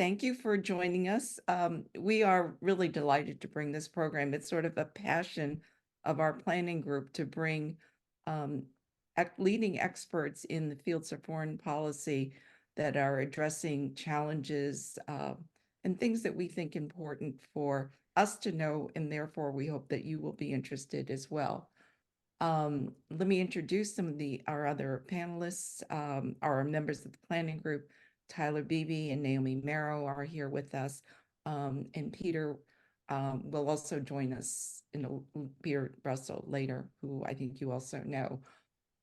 Thank you for joining us. We are really delighted to bring this program. It's sort of a passion of our planning group to bring leading experts in the fields of foreign policy that are addressing challenges and things that we think important for us to know, and therefore we hope that you will be interested as well. Let me introduce some of our other panelists. Our members of the planning group, Tyler Beebe and Naomi Merrow, are here with us. And Peter will also join us Peter Russell later, who I think you also know.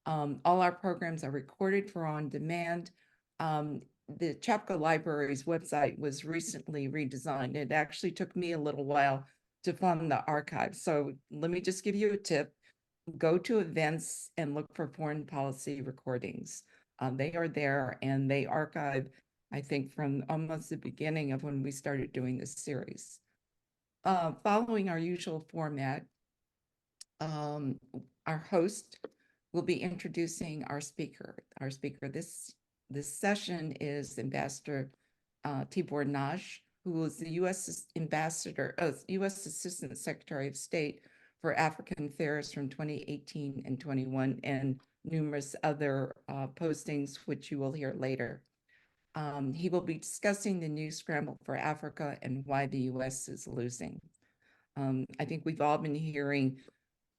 All our programs are recorded for on demand. The Chappaqua Library's website was recently redesigned. It actually took me a little while to fund the archive. So let me just give you a tip. Go to events and look for foreign policy recordings. They are there and they archive, I think, from almost the beginning of when we started doing this series. Following our usual format, our host will be introducing our speaker. This session is Ambassador Tibor Nagy, who is the U.S. Ambassador, U.S. Assistant Secretary of State for African Affairs from 2018 and 21, and numerous other postings, which you will hear later. He will be discussing the new Scramble for Africa and why the U.S. is losing. I think we've all been hearing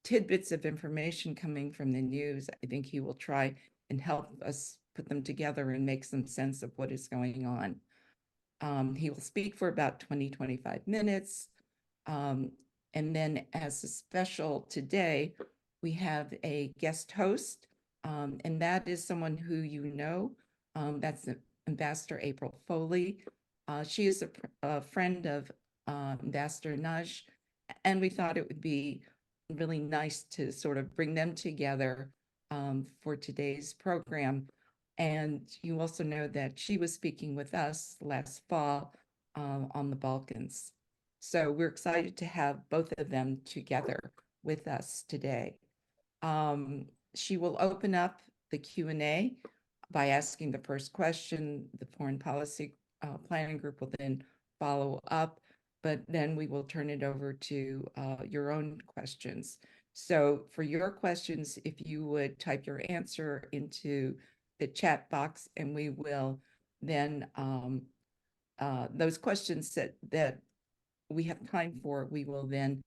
tidbits of information coming from the news. I think he will try and help us put them together and make some sense of what is going on. He will speak for about 20-25 minutes. And then as a special today, we have a guest host, and that is someone who you know. That's Ambassador April Foley. She is a friend of Ambassador Nagy, and we thought it would be really nice to sort of bring them together for today's program. And you also know that she was speaking with us last fall on the Balkans. So we're excited to have both of them together with us today. She will open up the Q&A by asking the first question. The Foreign Policy Planning Group will then follow up, but then we will turn it over to your own questions. So for your questions, if you would type your answer into the chat box, and we will then, those questions that we have time for, we will then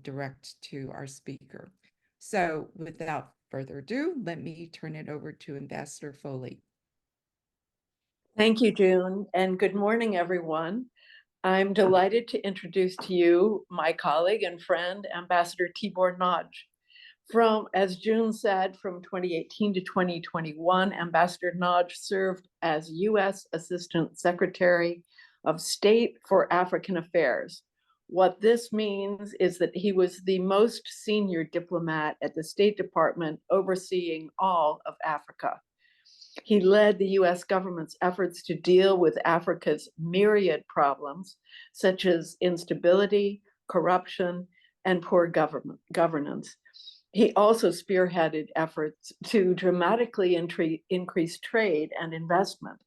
direct to our speaker. So without further ado, let me turn it over to Ambassador Foley. Thank you, June, and good morning, everyone. I'm delighted to introduce to you my colleague and friend, Ambassador Tibor Nagy. As June said, from 2018 to 2021, Ambassador Nagy served as U.S. Assistant Secretary of State for African Affairs. What this means is that he was the most senior diplomat at the State Department overseeing all of Africa. He led the U.S. government's efforts to deal with Africa's myriad problems, such as instability, corruption, and poor governance. He also spearheaded efforts to dramatically increase trade and investment,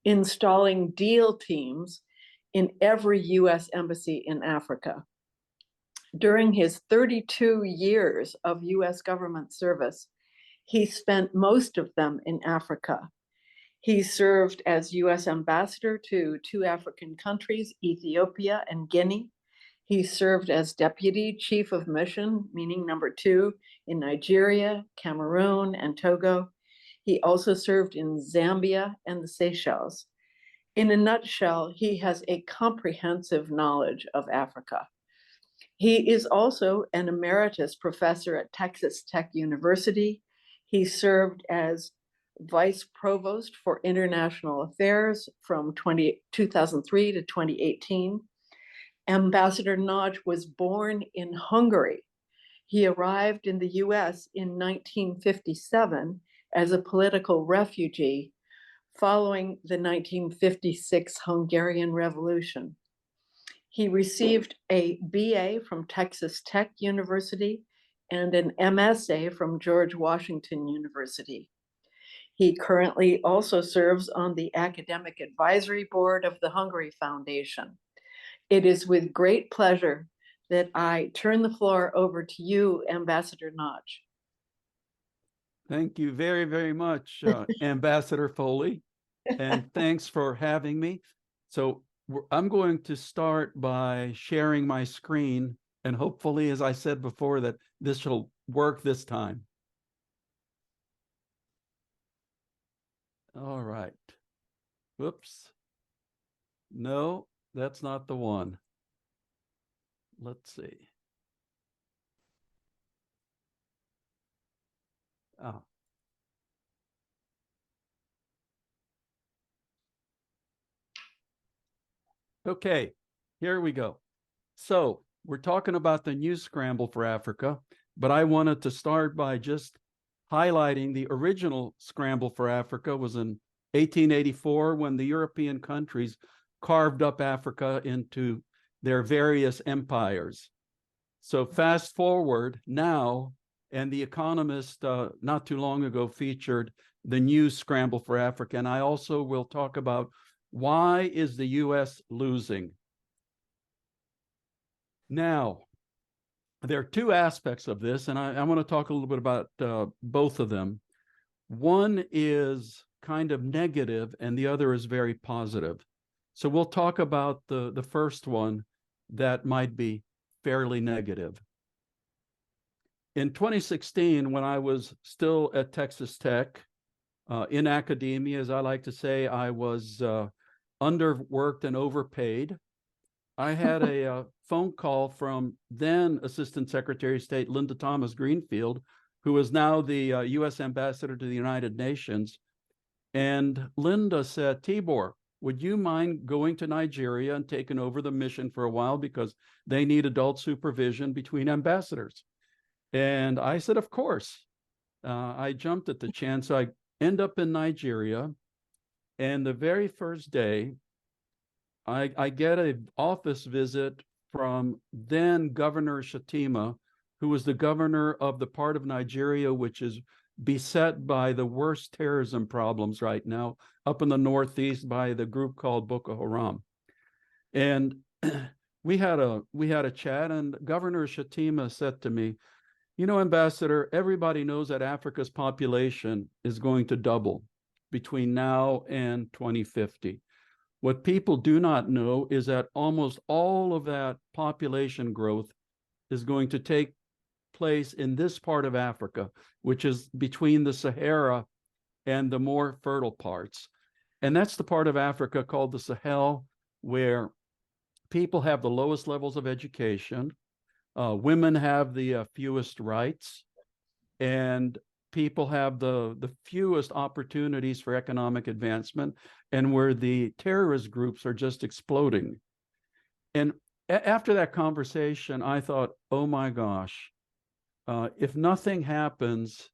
installing deal teams in every U.S. embassy in Africa. During his 32 years of U.S. government service, he spent most of them in Africa. He served as U.S. ambassador to 2 African countries, Ethiopia and Guinea. He served as deputy chief of mission, meaning number 2, in Nigeria, Cameroon, and Togo. He also served in Zambia and the Seychelles. In a nutshell, he has a comprehensive knowledge of Africa. He is also an emeritus professor at Texas Tech University. He served as vice provost for international affairs from 2003 to 2018. Ambassador Nagy was born in Hungary. He arrived in the US in 1957 as a political refugee following the 1956 Hungarian Revolution. He received a BA from Texas Tech University and an MSA from George Washington University. He currently also serves on the Academic Advisory Board of the Hungary Foundation. It is with great pleasure that I turn the floor over to you, Ambassador Nagy. Thank you very, very much, Ambassador Foley, and thanks for having me. So I'm going to start by sharing my screen, and hopefully, as I said before, that this will work this time. All right. Whoops. No, that's not the one. Let's see. Oh. Okay, here we go. So we're talking about the new Scramble for Africa, but I wanted to start by just highlighting the original Scramble for Africa was in 1884 when the European countries carved up Africa into their various empires. So fast forward now, and The Economist not too long ago featured the new Scramble for Africa. And I also will talk about why is the US losing? Now, there are two aspects of this, and I want to talk a little bit about both of them. One is kind of negative, and the other is very positive. So we'll talk about the first one that might be fairly negative. In 2016, when I was still at Texas Tech, in academia, as I like to say, I was underworked and overpaid. I had a phone call from then Assistant Secretary of State Linda Thomas Greenfield, who is now the U.S. Ambassador to the United Nations. And Linda said, Tibor, would you mind going to Nigeria and taking over the mission for a while because they need adult supervision between ambassadors? And I said, of course. I jumped at the chance. I end up in Nigeria. And the very first day, I get an office visit from then Governor Shettima, who was the governor of the part of Nigeria which is beset by the worst terrorism problems right now, up in the Northeast by the group called Boko Haram. And we had a chat, and Governor Shettima said to me, you know, Ambassador, everybody knows that Africa's population is going to double between now and 2050. What people do not know is that almost all of that population growth is going to take place in this part of Africa, which is between the Sahara and the more fertile parts. And that's the part of Africa called the Sahel, where people have the lowest levels of education, women have the fewest rights, and people have the fewest opportunities for economic advancement, and where the terrorist groups are just exploding. And after that conversation, I thought, oh my gosh, if nothing happens,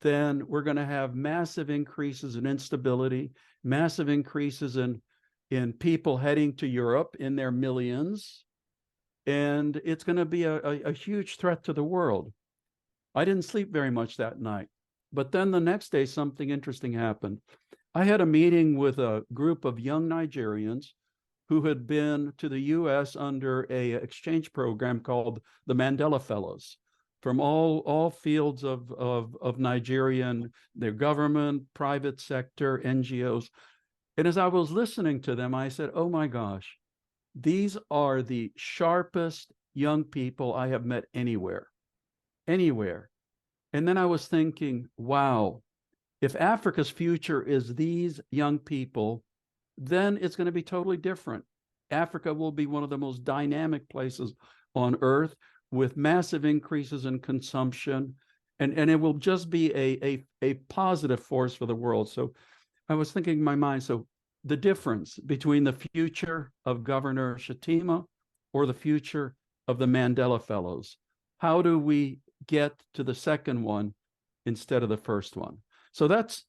then we're going to have massive increases in instability, massive increases in people heading to Europe in their millions, and it's going to be a huge threat to the world. I didn't sleep very much that night. But then the next day, something interesting happened. I had a meeting with a group of young Nigerians who had been to the US under an exchange program called the Mandela Fellows from all fields of Nigeria, and their government, private sector, NGOs. And as I was listening to them, I said, oh my gosh, these are the sharpest young people I have met anywhere. And then I was thinking, wow, if Africa's future is these young people, then it's going to be totally different. Africa will be one of the most dynamic places on earth with massive increases in consumption, and it will just be a positive force for the world. So I was thinking in my mind, so the difference between the future of Governor Shettima or the future of the Mandela Fellows, how do we get to the second one instead of the first one? So that's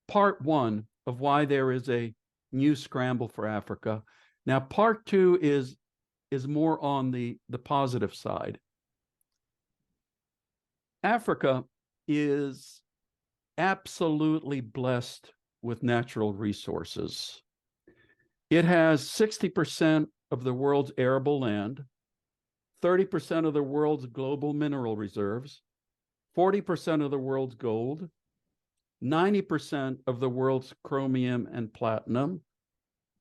part one of why there is a new Scramble for Africa. Now, part two is more on the positive side. Africa is absolutely blessed with natural resources. It has 60% of the world's arable land, 30% of the world's global mineral reserves, 40% of the world's gold, 90% of the world's chromium and platinum.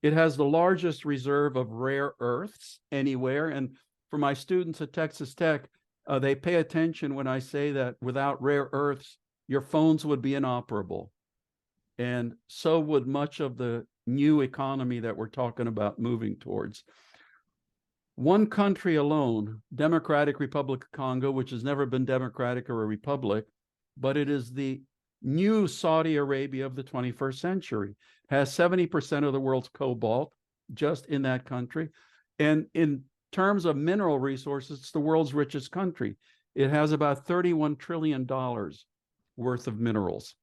It has the largest reserve of rare earths anywhere. And for my students at Texas Tech, they pay attention when I say that without rare earths, your phones would be inoperable. And so would much of the new economy that we're talking about moving towards. One country alone, Democratic Republic of Congo, which has never been democratic or a republic, but it is the new Saudi Arabia of the 21st century, has 70% of the world's cobalt just in that country. And in terms of mineral resources, it's the world's richest country. It has about $31 trillion worth of minerals.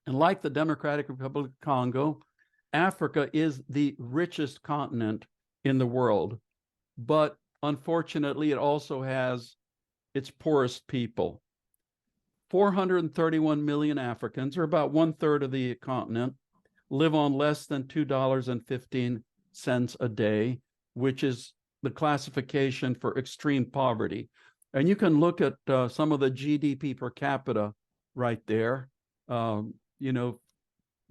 And like the Democratic Republic of Congo, Africa is the richest continent in the world. But unfortunately, it also has its poorest people. 431 million Africans, or about 1/3 of the continent, live on less than $2.15 a day, which is the classification for extreme poverty. And you can look at some of the GDP per capita right there,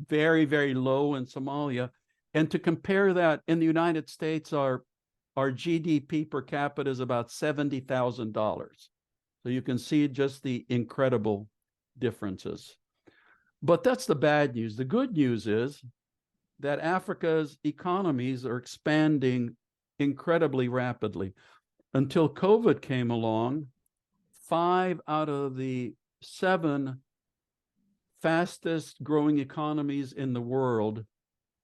very, very low in Somalia. And to compare that, in the United States, our GDP per capita is about $70,000. So you can see just the incredible differences. But that's the bad news. The good news is that Africa's economies are expanding incredibly rapidly. Until COVID came along, 5 out of the 7 fastest growing economies in the world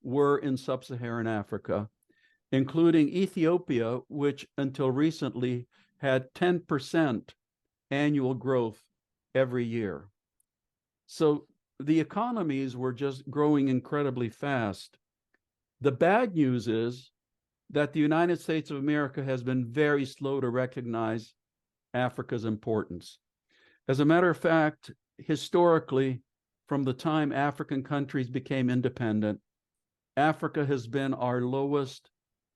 were in sub-Saharan Africa, including Ethiopia, which until recently had 10% annual growth every year. So the economies were just growing incredibly fast. The bad news is that the United States of America has been very slow to recognize Africa's importance. As a matter of fact, historically, from the time African countries became independent, Africa has been our lowest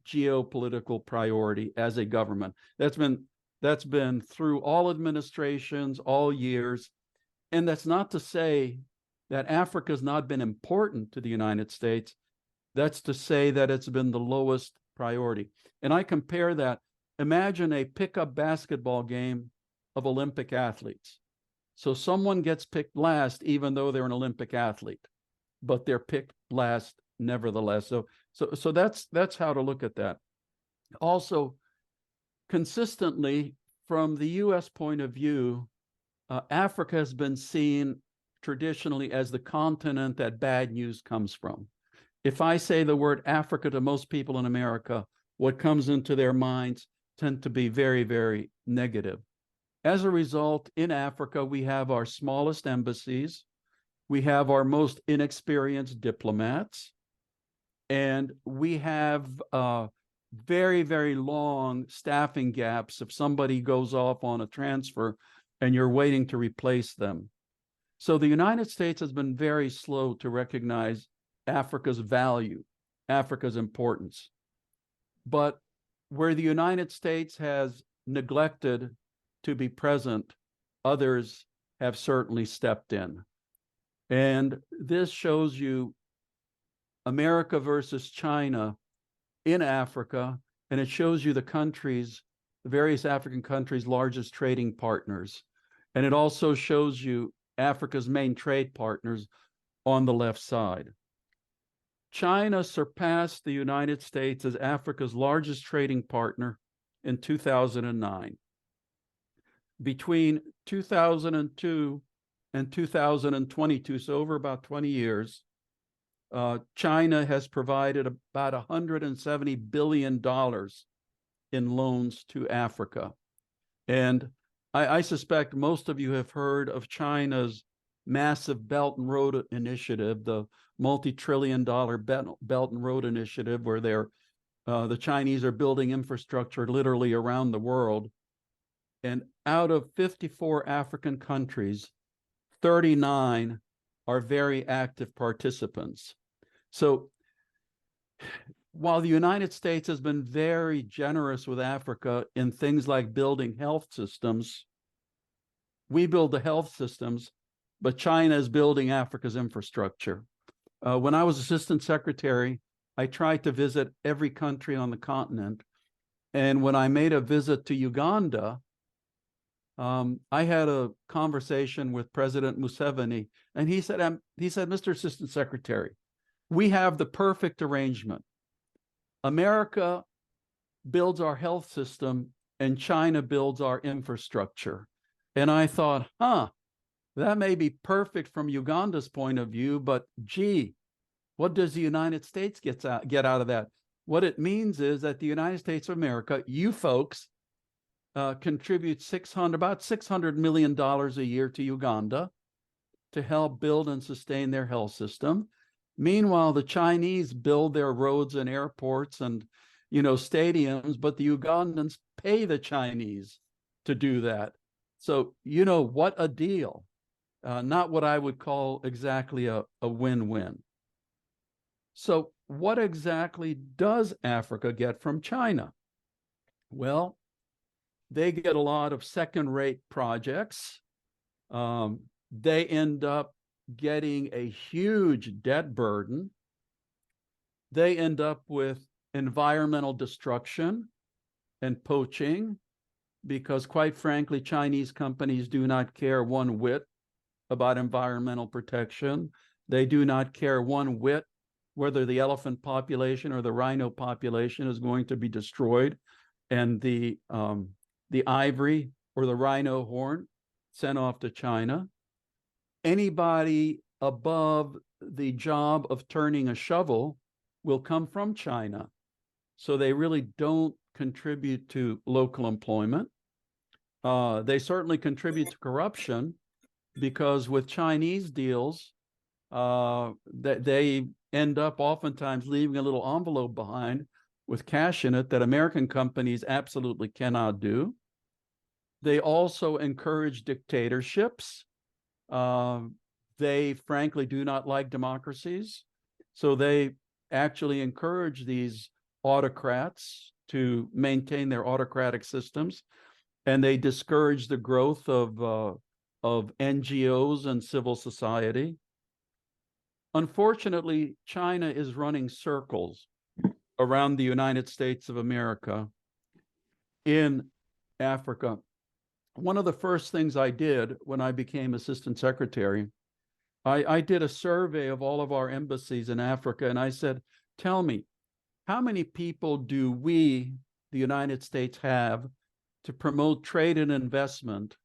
geopolitical priority as a government. That's been through all administrations, all years. And that's not to say that Africa has not been important to the United States. That's to say that it's been the lowest priority. And I compare that. Imagine a pickup basketball game of Olympic athletes. So someone gets picked last, even though they're an Olympic athlete, but they're picked last nevertheless. So that's how to look at that. Also, consistently, from the U.S. point of view, Africa has been seen traditionally as the continent that bad news comes from. If I say the word Africa to most people in America, what comes into their minds tend to be very, very negative. As a result, in Africa, we have our smallest embassies, we have our most inexperienced diplomats, and we have very, very long staffing gaps if somebody goes off on a transfer and you're waiting to replace them. So the United States has been very slow to recognize Africa's value, Africa's importance. But where the United States has neglected to be present, others have certainly stepped in. And this shows you America versus China in Africa, and it shows you the various African countries' largest trading partners. And it also shows you Africa's main trade partners on the left side. China surpassed the United States as Africa's largest trading partner in 2009. Between 2002 and 2022, so over about 20 years, China has provided about $170 billion in loans to Africa. And I suspect most of you have heard of China's massive Belt and Road Initiative, the multi-trillion-dollar Belt and Road Initiative, where the Chinese are building infrastructure literally around the world. And out of 54 African countries, 39 are very active participants. So while the United States has been very generous with Africa in things like building health systems, we build the health systems, but China is building Africa's infrastructure. When I was assistant secretary, I tried to visit every country on the continent. And when I made a visit to Uganda, I had a conversation with President Museveni, and he said, Mr. Assistant Secretary, we have the perfect arrangement. America builds our health system and China builds our infrastructure. And I thought, that may be perfect from Uganda's point of view, but gee, what does the United States get out of that? What it means is that the United States of America, you folks, contribute about $600 million a year to Uganda to help build and sustain their health system. Meanwhile, the Chinese build their roads and airports and, stadiums, but the Ugandans pay the Chinese to do that. So, what a deal. Not what I would call exactly a win-win. So what exactly does Africa get from China? Well, they get a lot of second-rate projects. They end up getting a huge debt burden. They end up with environmental destruction and poaching because, quite frankly, Chinese companies do not care one whit about environmental protection. They do not care one whit whether the elephant population or the rhino population is going to be destroyed and the ivory or the rhino horn sent off to China. Anybody above the job of turning a shovel will come from China. So they really don't contribute to local employment. They certainly contribute to corruption because with Chinese deals, they end up oftentimes leaving a little envelope behind with cash in it that American companies absolutely cannot do. They also encourage dictatorships. They frankly do not like democracies. So they actually encourage these autocrats to maintain their autocratic systems. And they discourage the growth of NGOs and civil society. Unfortunately, China is running circles around the United States of America in Africa. One of the first things I did when I became assistant secretary, I did a survey of all of our embassies in Africa, and I said, tell me, how many people do we, the United States, have to promote trade and investment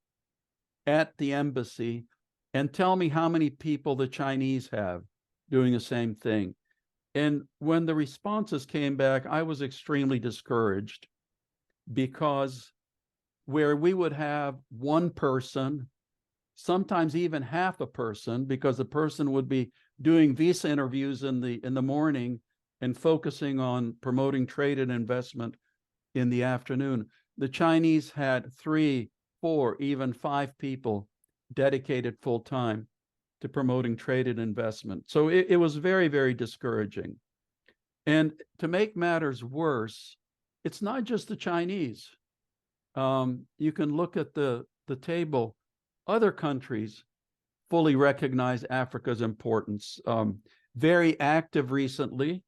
at the embassy, and tell me how many people the Chinese have doing the same thing. And when the responses came back, I was extremely discouraged because where we would have one person, sometimes even half a person, because the person would be doing visa interviews in the morning and focusing on promoting trade and investment in the afternoon. The Chinese had 3, 4, even 5 people dedicated full time to promoting trade and investment. So it was very, very discouraging. And to make matters worse, it's not just the Chinese. You can look at the table. Other countries fully recognize Africa's importance. Very active recently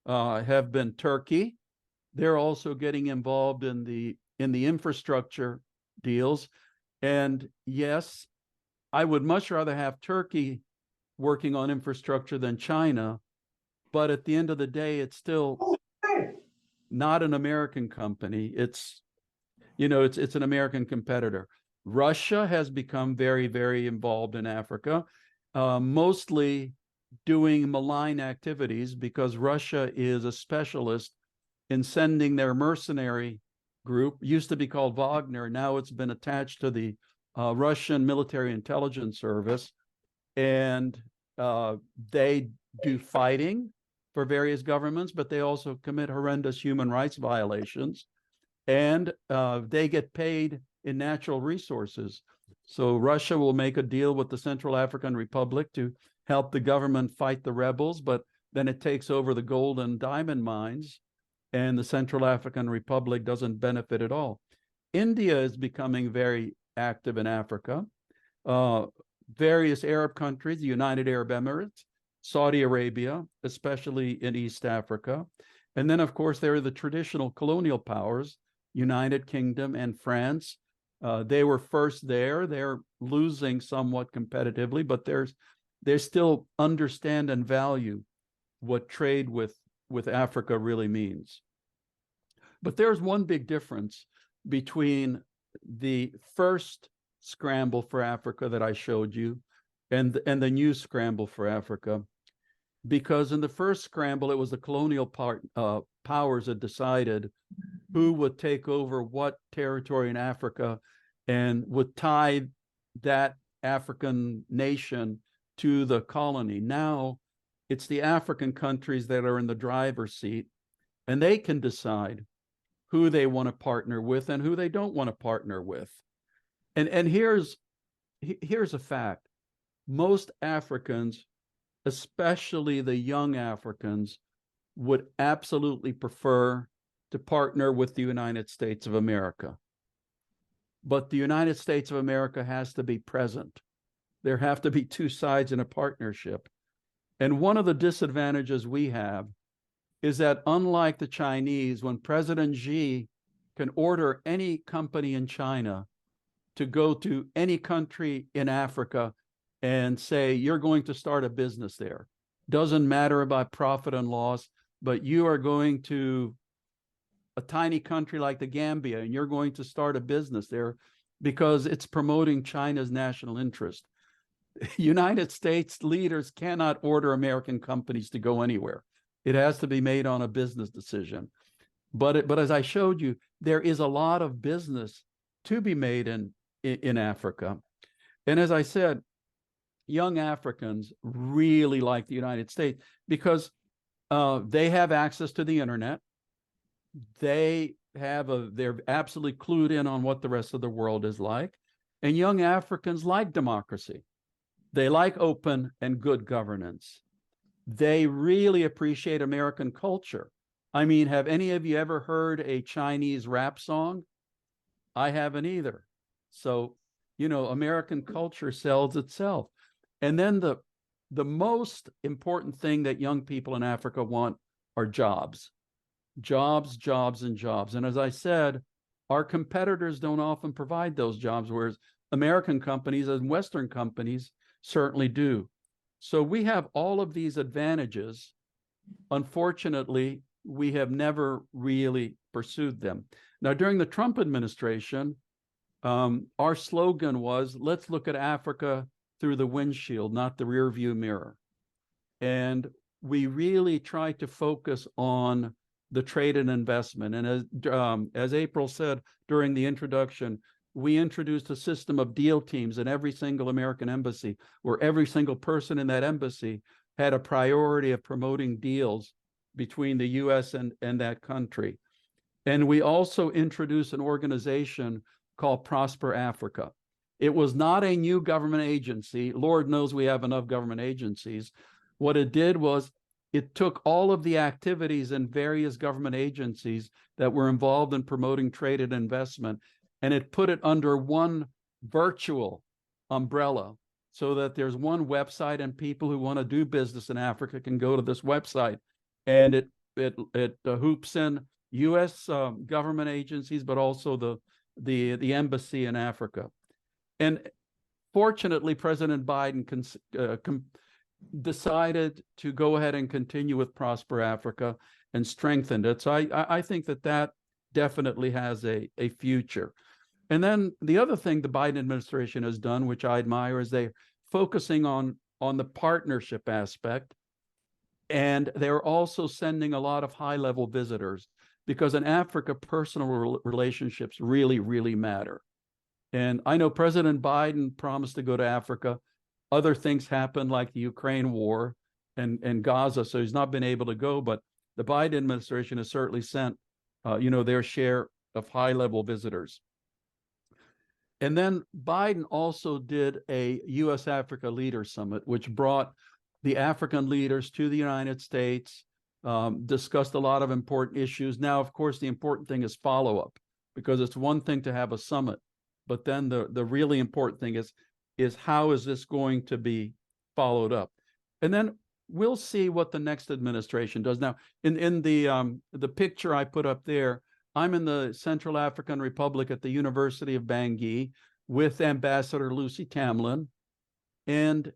have been Turkey. They're also getting involved in the infrastructure deals. And yes, I would much rather have Turkey working on infrastructure than China, but at the end of the day, it's still not an American company. It's an American competitor. Russia has become very, very involved in Africa, mostly doing malign activities because Russia is a specialist in sending their mercenary group, used to be called Wagner, now it's been attached to the Russian military intelligence service, and they do fighting for various governments, but they also commit horrendous human rights violations, and they get paid in natural resources. So Russia will make a deal with the Central African Republic to help the government fight the rebels, but then it takes over the gold and diamond mines, and the Central African Republic doesn't benefit at all. India is becoming very active in Africa. Various Arab countries, the United Arab Emirates, Saudi Arabia, especially in East Africa. And then, of course, there are the traditional colonial powers, United Kingdom and France. They were first there. They're losing somewhat competitively, but they still understand and value what trade with Africa really means. But there's one big difference between the first Scramble for Africa that I showed you and the new Scramble for Africa. Because in the first Scramble, it was the colonial powers that decided who would take over what territory in Africa and would tie that African nation to the colony. Now it's the African countries that are in the driver's seat, and they can decide who they want to partner with and who they don't want to partner with. And here's a fact. Most Africans, especially the young Africans, would absolutely prefer to partner with the United States of America. But the United States of America has to be present. There have to be two sides in a partnership. And one of the disadvantages we have is that unlike the Chinese, when President Xi can order any company in China to go to any country in Africa and say, you're going to start a business there. Doesn't matter about profit and loss, but you are going to a tiny country like the Gambia and you're going to start a business there because it's promoting China's national interest. United States leaders cannot order American companies to go anywhere. It has to be made on a business decision. But as I showed you, there is a lot of business to be made in Africa. And as I said, young Africans really like the United States because they have access to the internet. They're absolutely clued in on what the rest of the world is like. And young Africans like democracy. They like open and good governance. They really appreciate American culture. I mean, have any of you ever heard a Chinese rap song? I haven't either. So, American culture sells itself. And then the most important thing that young people in Africa want are jobs. Jobs, jobs, and jobs. And as I said, our competitors don't often provide those jobs, whereas American companies and Western companies certainly do. So we have all of these advantages. Unfortunately, we have never really pursued them. Now, during the Trump administration, our slogan was, let's look at Africa through the windshield, not the rear view mirror. And we really tried to focus on the trade and investment. And as April said during the introduction, we introduced a system of deal teams in every single American embassy, where every single person in that embassy had a priority of promoting deals between the US and that country. And we also introduced an organization called Prosper Africa. It was not a new government agency. Lord knows we have enough government agencies. What it did was it took all of the activities in various government agencies that were involved in promoting trade and investment, and it put it under one virtual umbrella so that there's one website and people who want to do business in Africa can go to this website, and it hoops in U.S. Government agencies, but also the embassy in Africa. And fortunately, President Biden decided to go ahead and continue with Prosper Africa and strengthened it. So I think that definitely has a future. And then the other thing the Biden administration has done, which I admire, is they're focusing on the partnership aspect. And they're also sending a lot of high-level visitors, because in Africa, personal relationships really, really matter. And I know President Biden promised to go to Africa. Other things happened, like the Ukraine war and Gaza, so he's not been able to go. But the Biden administration has certainly sent, their share of high-level visitors. And then Biden also did a U.S. Africa Leader Summit, which brought the African leaders to the United States, discussed a lot of important issues. Now, of course, the important thing is follow-up, because it's one thing to have a summit, but then the really important thing is how is this going to be followed up? And then we'll see what the next administration does. Now, in the picture I put up there, I'm in the Central African Republic at the University of Bangui with Ambassador Lucy Tamlin. And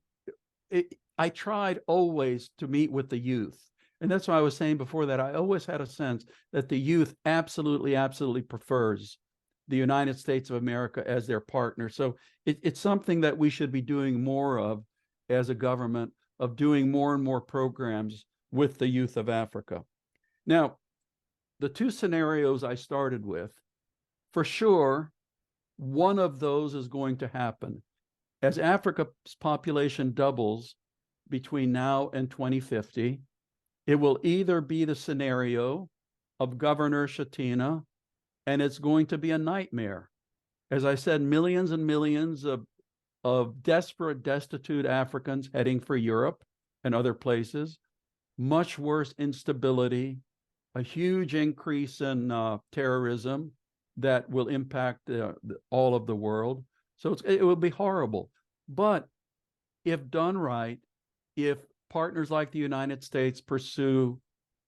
I tried always to meet with the youth. And that's why I was saying before that I always had a sense that the youth absolutely, absolutely prefers the United States of America as their partner. So it's something that we should be doing more of as a government, of doing more and more programs with the youth of Africa. Now, the two scenarios I started with, for sure, one of those is going to happen. As Africa's population doubles between now and 2050, it will either be the scenario of Governor Shatina, and it's going to be a nightmare. As I said, millions and millions of desperate, destitute Africans heading for Europe and other places, much worse instability, a huge increase in terrorism that will impact all of the world. So it will be horrible. But if done right, if partners like the United States pursue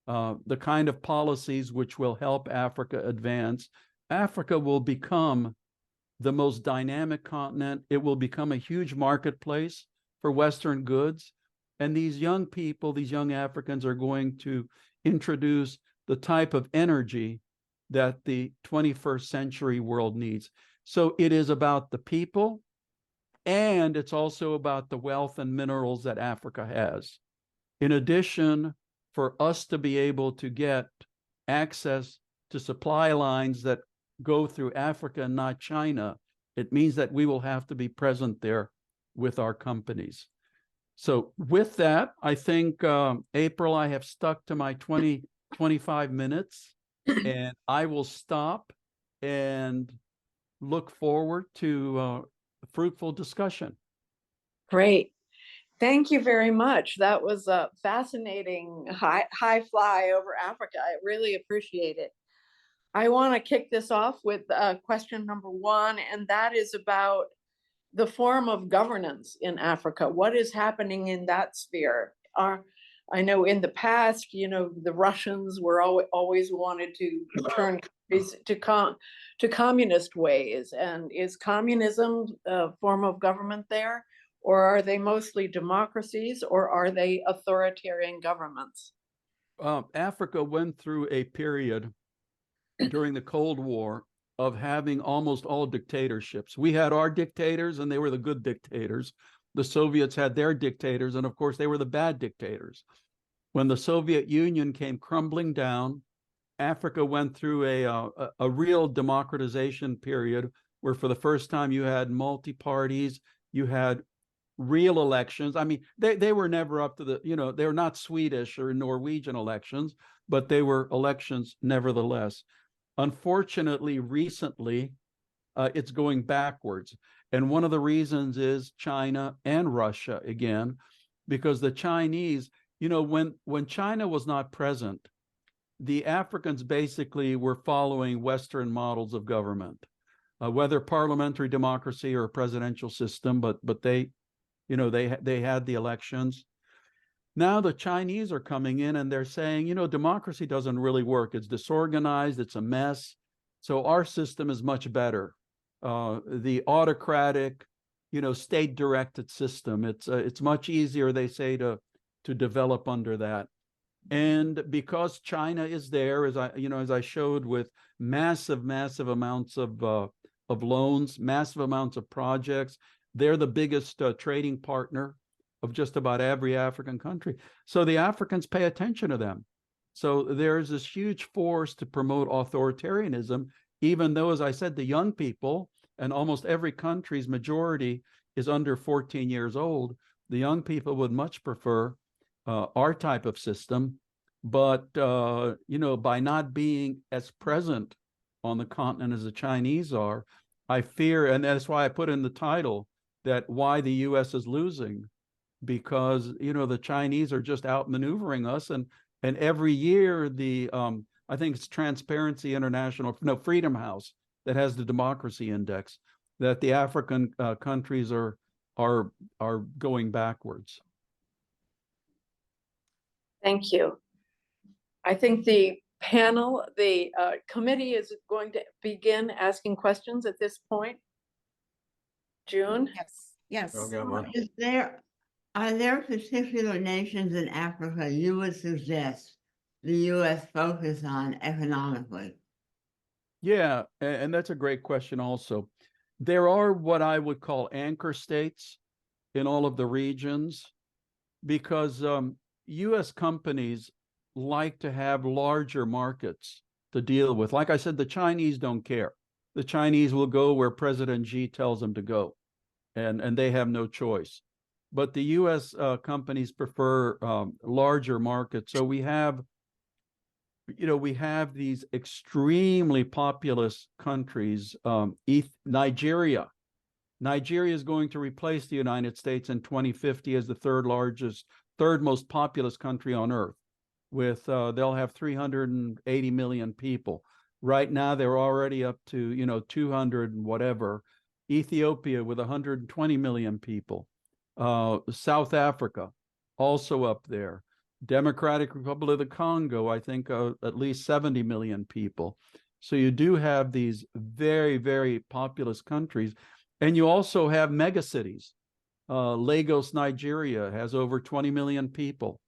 the kind of policies which will help Africa advance, Africa will become the most dynamic continent. It will become a huge marketplace for Western goods. And these young people, these young Africans, are going to introduce the type of energy that the 21st century world needs. So it is about the people, and it's also about the wealth and minerals that Africa has. In addition, for us to be able to get access to supply lines that go through Africa and not China, it means that we will have to be present there with our companies. So with that, I think, April, I have stuck to my 25 minutes, and I will stop and look forward to a fruitful discussion. Great. Thank you very much. That was a fascinating high fly over Africa. I really appreciate it. I want to kick this off with question number one, and that is about the form of governance in Africa. What is happening in that sphere? I know in the past, the Russians were always wanted to turn countries to communist ways. And is communism a form of government there? Or are they mostly democracies, or are they authoritarian governments? Africa went through a period during the Cold War of having almost all dictatorships. We had our dictators, and they were the good dictators. The Soviets had their dictators, and of course, they were the bad dictators. When the Soviet Union came crumbling down, Africa went through a real democratization period where for the first time you had multi-parties, you had real elections. I mean, they were never up to the, they were not Swedish or Norwegian elections, but they were elections nevertheless. Unfortunately, recently, it's going backwards. And one of the reasons is China and Russia again, because the Chinese, when China was not present, the Africans basically were following Western models of government, whether parliamentary democracy or a presidential system, but they had the elections. Now the Chinese are coming in and they're saying, democracy doesn't really work. It's disorganized. It's a mess. So our system is much better. The autocratic, state-directed system. It's much easier, they say, to develop under that. And because China is there, as I showed, with massive amounts of loans, massive amounts of projects, they're the biggest trading partner of just about every African country. So the Africans pay attention to them. So there's this huge force to promote authoritarianism, even though, as I said, the young people, and almost every country's majority is under 14 years old, the young people would much prefer our type of system. But, by not being as present on the continent as the Chinese are, I fear, and that's why I put in the title that why the U.S. is losing, because the Chinese are just outmaneuvering us, and every year the I think it's Transparency International, no, Freedom House, that has the democracy index, that the African countries are going backwards. Thank you. I think the panel, the committee is going to begin asking questions at this point. June? Yes, yes. Are there particular nations in Africa you would suggest the U.S. focus on economically? Yeah, and that's a great question also. There are what I would call anchor states in all of the regions, because U.S. companies like to have larger markets to deal with. Like I said, the Chinese don't care. The Chinese will go where President Xi tells them to go, and they have no choice. But the U.S. Companies prefer larger markets. So we have these extremely populous countries. Nigeria is going to replace the United States in 2050 as the third most populous country on earth. With they'll have 380 million people. Right now, they're already up to 200 and whatever. Ethiopia with 120 million people. South Africa, also up there. Democratic Republic of the Congo, I think at least 70 million people. So you do have these very, very populous countries. And you also have megacities. Lagos, Nigeria has over 20 million people.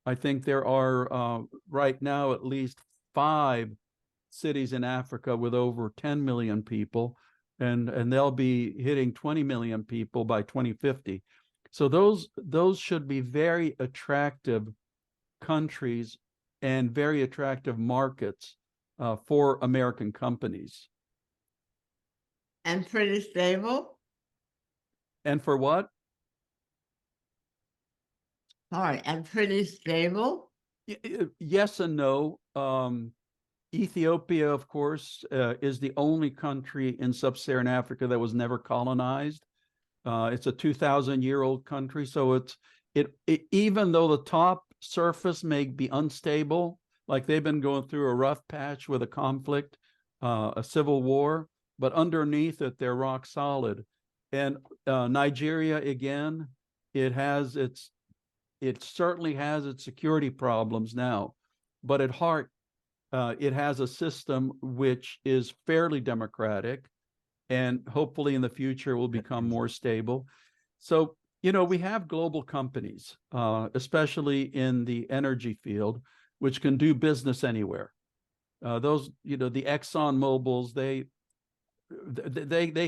I think there are right now at least 5 cities in Africa with over 10 million people, and they'll be hitting 20 million people by 2050. So those should be very attractive countries and very attractive markets for American companies. And pretty stable? And for what? Sorry, and pretty stable? Yes and no. Ethiopia, of course, is the only country in sub-Saharan Africa that was never colonized. It's a 2,000-year-old country, so it even though the top surface may be unstable, like they've been going through a rough patch with a conflict, a civil war, but underneath it they're rock solid. And Nigeria, again, it certainly has its security problems now, but at heart, it has a system which is fairly democratic, and hopefully in the future will become more stable. So, we have global companies, especially in the energy field, which can do business anywhere. Those, the Exxon Mobils, they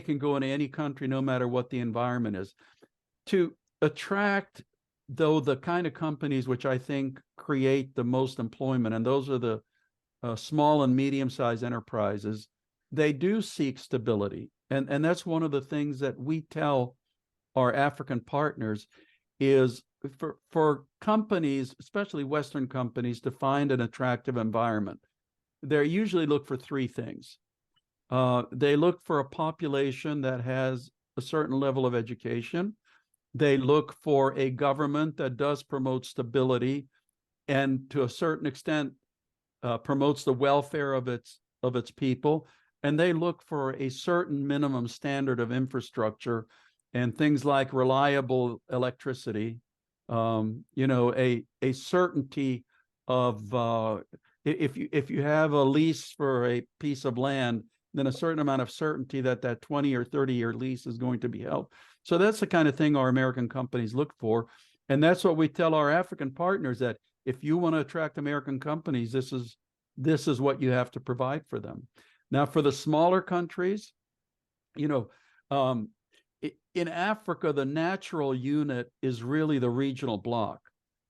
can go into any country, no matter what the environment is. To attract, though, the kind of companies which I think create the most employment, and those are the small and medium-sized enterprises, they do seek stability. And that's one of the things that we tell our African partners is for companies, especially Western companies, to find an attractive environment. They usually look for 3 things. They look for a population that has a certain level of education. They look for a government that does promote stability and to a certain extent promotes the welfare of its people. And they look for a certain minimum standard of infrastructure and things like reliable electricity, a certainty of if you have a lease for a piece of land, then a certain amount of certainty that 20 or 30-year lease is going to be held. So that's the kind of thing our American companies look for. And that's what we tell our African partners, that if you want to attract American companies, this is what you have to provide for them. Now, for the smaller countries, in Africa, the natural unit is really the regional bloc.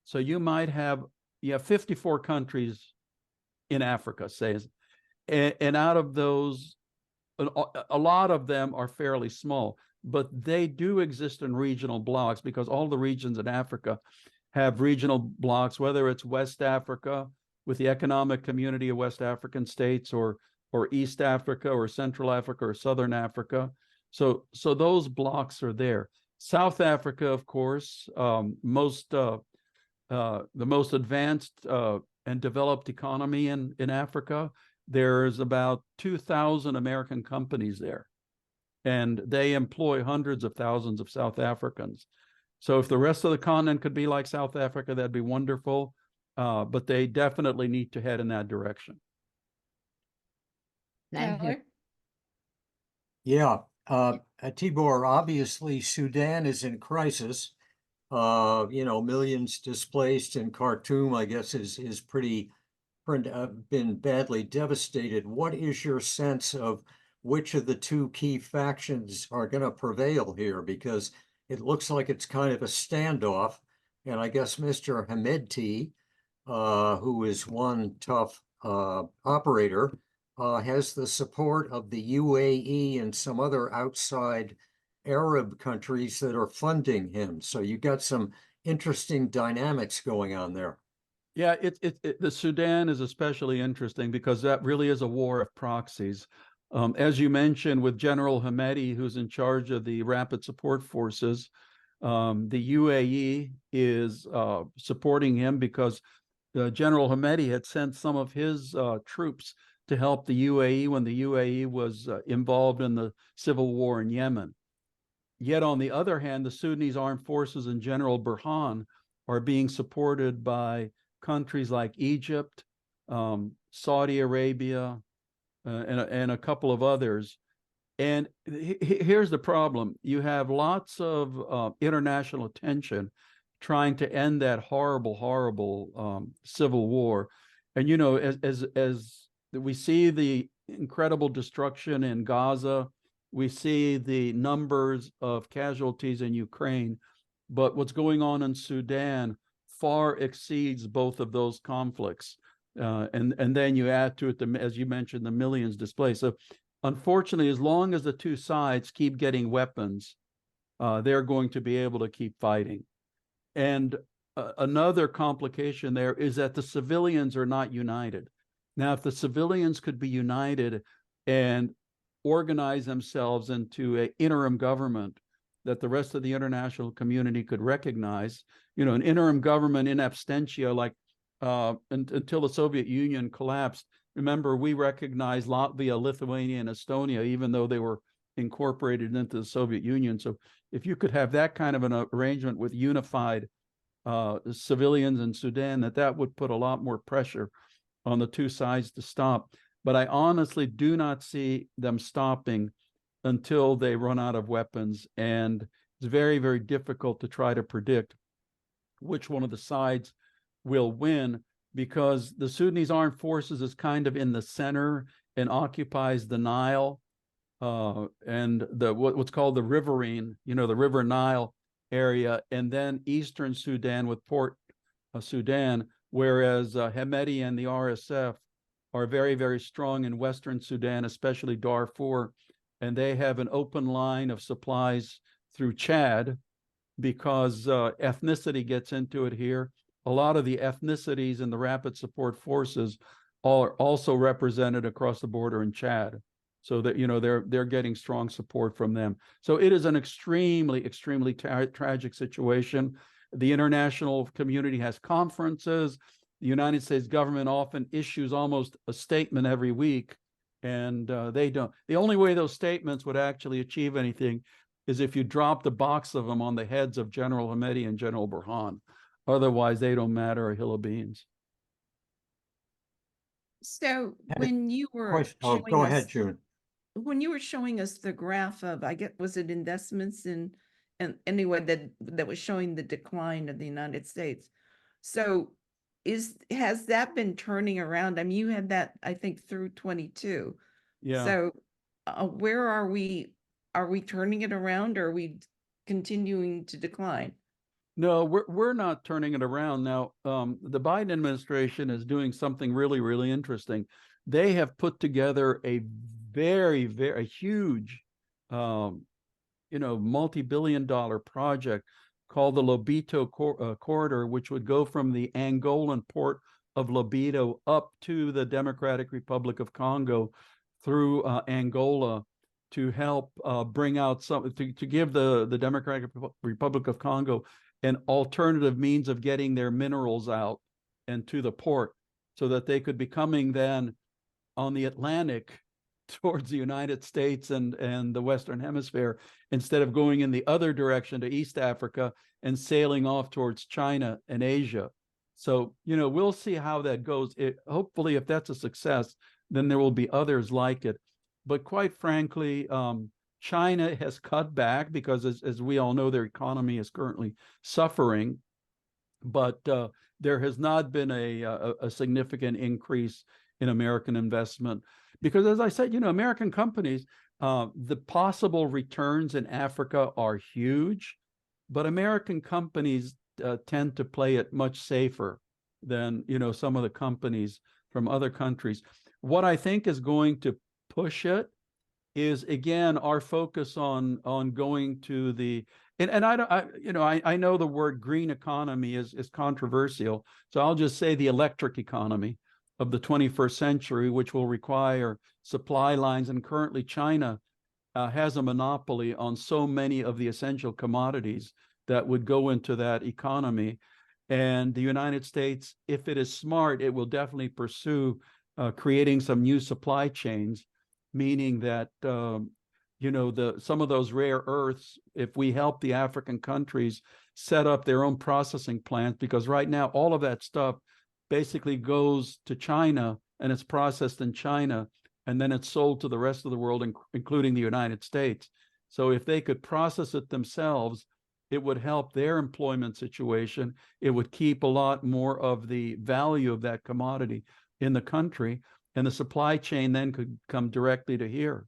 So you have 54 countries in Africa, say, and out of those, a lot of them are fairly small, but they do exist in regional blocks because all the regions in Africa have regional blocks, whether it's West Africa with the Economic Community of West African States or or East Africa or Central Africa or Southern Africa. So those blocks are there. South Africa, of course, the most advanced and developed economy in Africa. There's about 2,000 American companies there, and they employ hundreds of thousands of South Africans. So if the rest of the continent could be like South Africa, that'd be wonderful. But they definitely need to head in that direction. Thank you. Tyler? Yeah, Tibor, obviously Sudan is in crisis. Millions displaced in Khartoum, I guess, is been badly devastated. What is your sense of which of the two key factions are going to prevail here? Because it looks like it's kind of a standoff. And I guess Mr. Hemedti, who is one tough operator, has the support of the UAE and some other outside Arab countries that are funding him. So you got some interesting dynamics going on there. Yeah, the Sudan is especially interesting because that really is a war of proxies. As you mentioned, with General Hemedti, who's in charge of the Rapid Support Forces, the UAE is supporting him because General Hemedti had sent some of his troops to help the UAE when the UAE was involved in the civil war in Yemen. Yet on the other hand, the Sudanese armed forces and General Burhan are being supported by countries like Egypt, Saudi Arabia, and a couple of others. And here's the problem. You have lots of international attention trying to end that horrible civil war. And, as we see the incredible destruction in Gaza, we see the numbers of casualties in Ukraine, but what's going on in Sudan far exceeds both of those conflicts. And then you add to it, as you mentioned, the millions displaced. So unfortunately, as long as the two sides keep getting weapons, they're going to be able to keep fighting. And another complication there is that the civilians are not united. Now, if the civilians could be united and organize themselves into an interim government that the rest of the international community could recognize, an interim government in absentia, like until the Soviet Union collapsed. Remember, we recognized Latvia, Lithuania, and Estonia, even though they were incorporated into the Soviet Union. So if you could have that kind of an arrangement with unified civilians in Sudan, that would put a lot more pressure on the two sides to stop. But I honestly do not see them stopping until they run out of weapons. And it's very, very difficult to try to predict which one of the sides will win, because the Sudanese armed forces is kind of in the center and occupies the Nile and what's called the riverine, the River Nile area, and then eastern Sudan with Port Sudan, whereas Hemedti and the RSF are very, very strong in Western Sudan, especially Darfur, and they have an open line of supplies through Chad because ethnicity gets into it here. A lot of the ethnicities in the Rapid Support Forces are also represented across the border in Chad, so that they're getting strong support from them. So it is an extremely, extremely tragic situation. The international community has conferences. The United States government often issues almost a statement every week, and they don't. The only way those statements would actually achieve anything is if you drop the box of them on the heads of General Hemedti and General Burhan. Otherwise, they don't matter a hill of beans. So when you were Oh, showing go us, ahead, June. when you were showing us the graph of, was it investments and anyway that was showing the decline of the United States. So has that been turning around? I mean, you had that, I think, through 22. Yeah. So where are we? Are we turning it around, or are we continuing to decline? No, we're not turning it around now. The Biden administration is doing something really, really interesting. They have put together a very, very huge, multi-billion-dollar project called the Lobito corridor, which would go from the Angolan port of Lobito up to the Democratic Republic of Congo, through Angola to help bring out to give the Democratic Republic of Congo an alternative means of getting their minerals out and to the port, so that they could be coming then on the Atlantic towards the United States and the Western Hemisphere, instead of going in the other direction to East Africa and sailing off towards China and Asia. So, we'll see how that goes. Hopefully, if that's a success, then there will be others like it. But quite frankly, China has cut back because, as we all know, their economy is currently suffering. But there has not been a significant increase in American investment because, as I said, American companies, the possible returns in Africa are huge, but American companies tend to play it much safer than some of the companies from other countries. What I think is going to push it is, again, our focus on going to the I know the word green economy is controversial, so I'll just say the electric economy of the 21st century, which will require supply lines. And currently, China has a monopoly on so many of the essential commodities that would go into that economy. And the United States, if it is smart, it will definitely pursue creating some new supply chains, meaning that some of those rare earths, if we help the African countries set up their own processing plants, because right now all of that stuff basically goes to China and it's processed in China, and then it's sold to the rest of the world, including the United States. So if they could process it themselves, it would help their employment situation. It would keep a lot more of the value of that commodity in the country, and the supply chain then could come directly to here.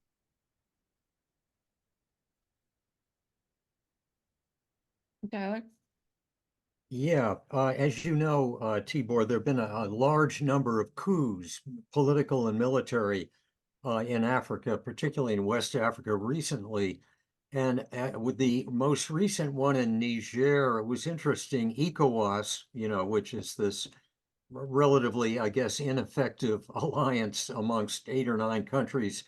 Tyler? Yeah, as you know, Tibor, there have been a large number of coups, political and military, in Africa, particularly in West Africa recently. And with the most recent one in Niger, it was interesting. ECOWAS, which is this relatively, I guess, ineffective alliance amongst 8 or 9 countries,